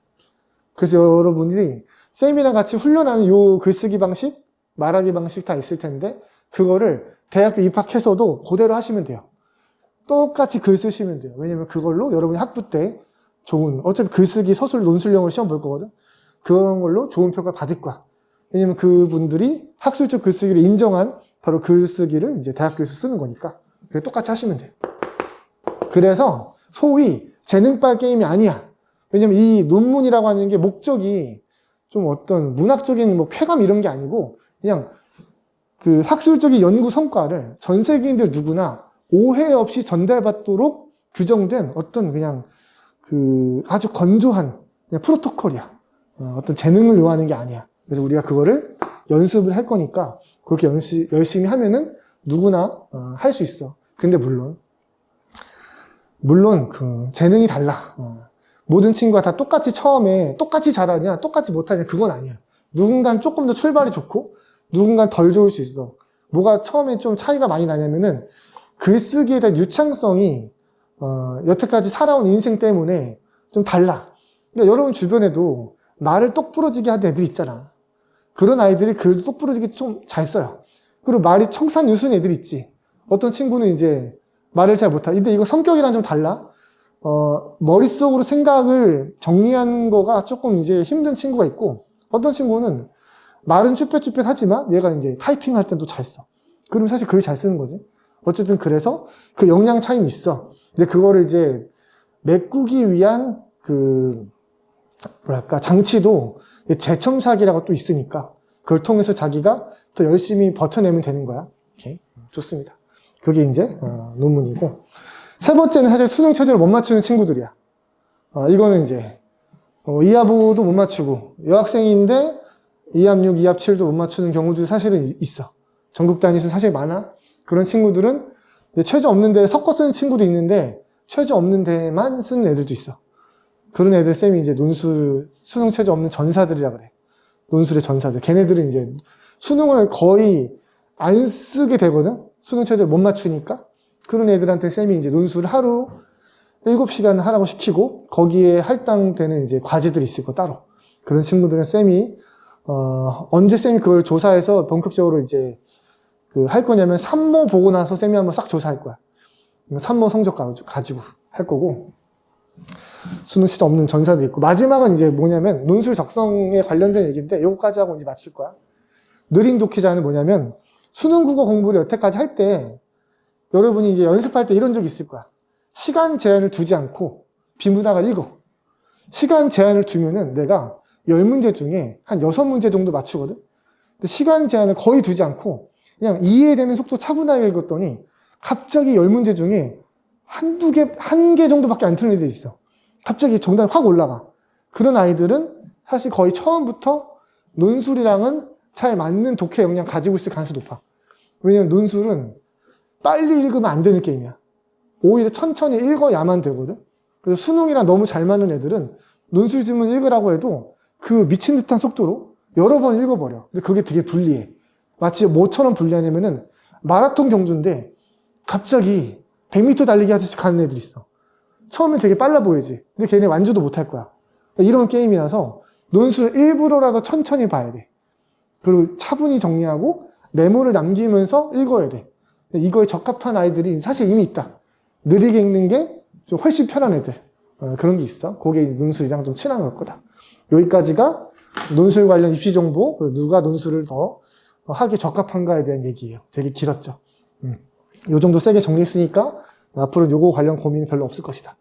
그래서 여러분들이 쌤이랑 같이 훈련하는 요 글쓰기 방식, 말하기 방식 다 있을 텐데, 그거를 대학교 입학해서도 그대로 하시면 돼요. 똑같이 글 쓰시면 돼요. 왜냐면 그걸로 여러분이 학부 때 좋은, 어차피 글쓰기, 서술, 논술형으로 시험 볼 거거든? 그런 걸로 좋은 평가를 받을 거야. 왜냐면 그분들이 학술적 글쓰기를 인정한 바로 글쓰기를 이제 대학교에서 쓰는 거니까. 그게 똑같이 하시면 돼요. 그래서 소위 재능빨 게임이 아니야. 왜냐면 이 논문이라고 하는 게 목적이 좀 어떤 문학적인 뭐 쾌감 이런 게 아니고 그냥 그 학술적인 연구 성과를 전 세계인들 누구나 오해 없이 전달받도록 규정된 어떤 그냥 그 아주 건조한 그냥 프로토콜이야. 어떤 재능을 요하는 게 아니야. 그래서 우리가 그거를 연습을 할 거니까 그렇게 열심히 하면은 누구나 할 수 있어. 근데 물론 그 재능이 달라. 모든 친구가 다 똑같이 처음에 똑같이 잘하냐, 똑같이 못하냐, 그건 아니야. 누군가는 조금 더 출발이 좋고, 누군가는 덜 좋을 수 있어. 뭐가 처음에 좀 차이가 많이 나냐면은 글쓰기에 대한 유창성이 여태까지 살아온 인생 때문에 좀 달라. 그러니까 여러분 주변에도 말을 똑부러지게 하는 애들 있잖아. 그런 아이들이 글도 똑부러지게 좀 잘 써요. 그리고 말이 청산유수인 애들 있지. 어떤 친구는 이제 말을 잘 못하. 근데 이거 성격이랑 좀 달라. 머릿속으로 생각을 정리하는 거가 조금 이제 힘든 친구가 있고, 어떤 친구는 말은 쭈뼛쭈뼛 하지만 얘가 이제 타이핑 할 땐 또 잘 써. 그럼 사실 글 잘 쓰는 거지. 어쨌든 그래서 그 역량 차이는 있어. 근데 그거를 이제 메꾸기 위한 장치도 재첨삭이라고 또 있으니까 그걸 통해서 자기가 더 열심히 버텨내면 되는 거야. 오케이. 좋습니다. 그게 이제 논문이고. 세 번째는 사실 수능 체제를 못 맞추는 친구들이야. 이거는 이제 이하부도 못 맞추고 여학생인데 2합 6, 2합 7도 못 맞추는 경우도 사실은 있어. 전국 단위에서 사실 많아. 그런 친구들은 최저 없는 데를 섞어 쓰는 친구도 있는데 최저 없는 데만 쓰는 애들도 있어. 그런 애들 쌤이 이제 논술 수능 최저 없는 전사들이라 그래. 논술의 전사들. 걔네들은 이제 수능을 거의 안 쓰게 되거든. 수능 최저를 못 맞추니까. 그런 애들한테 쌤이 이제 논술 하루 7시간 하라고 시키고 거기에 할당되는 이제 과제들이 있을 거 따로. 그런 친구들은 쌤이 언제 쌤이 그걸 조사해서 본격적으로 이제 할 거냐면 산모 보고 나서 쌤이 한번 싹 조사할 거야. 산모 성적 가지고 할 거고. 수능 진짜 없는 전사도 있고. 마지막은 이제 뭐냐면 논술 적성에 관련된 얘기인데 요거까지 하고 이제 마칠 거야. 느린 독해자는 뭐냐면 수능 국어 공부를 여태까지 할 때 여러분이 이제 연습할 때 이런 적이 있을 거야. 시간 제한을 두지 않고 비문학을 읽어. 시간 제한을 두면은 내가 10문제 중에 한 6문제 정도 맞추거든. 근데 시간 제한을 거의 두지 않고 그냥 이해되는 속도 차분하게 읽었더니 갑자기 10문제 중에 한 개 정도밖에 안 틀린 애들이 있어. 갑자기 정답이 확 올라가. 그런 아이들은 사실 거의 처음부터 논술이랑은 잘 맞는 독해 역량 가지고 있을 가능성이 높아. 왜냐면 논술은 빨리 읽으면 안 되는 게임이야. 오히려 천천히 읽어야만 되거든. 그래서 수능이랑 너무 잘 맞는 애들은 논술 지문 읽으라고 해도 그 미친 듯한 속도로 여러 번 읽어버려. 근데 그게 되게 불리해. 마치 뭐처럼 불리하냐면은 마라톤 경주인데 갑자기 100m 달리기 하듯이 가는 애들이 있어. 처음엔 되게 빨라 보이지. 근데 걔네 완주도 못할 거야. 이런 게임이라서 논술을 일부러라도 천천히 봐야 돼. 그리고 차분히 정리하고 메모를 남기면서 읽어야 돼. 이거에 적합한 아이들이 사실 이미 있다. 느리게 읽는 게 좀 훨씬 편한 애들. 그런 게 있어. 그게 논술이랑 좀 친한 걸 거다. 여기까지가 논술 관련 입시 정보, 누가 논술을 더 하기 적합한가에 대한 얘기예요. 되게 길었죠. 요 정도 세게 정리했으니까 앞으로 요거 관련 고민은 별로 없을 것이다.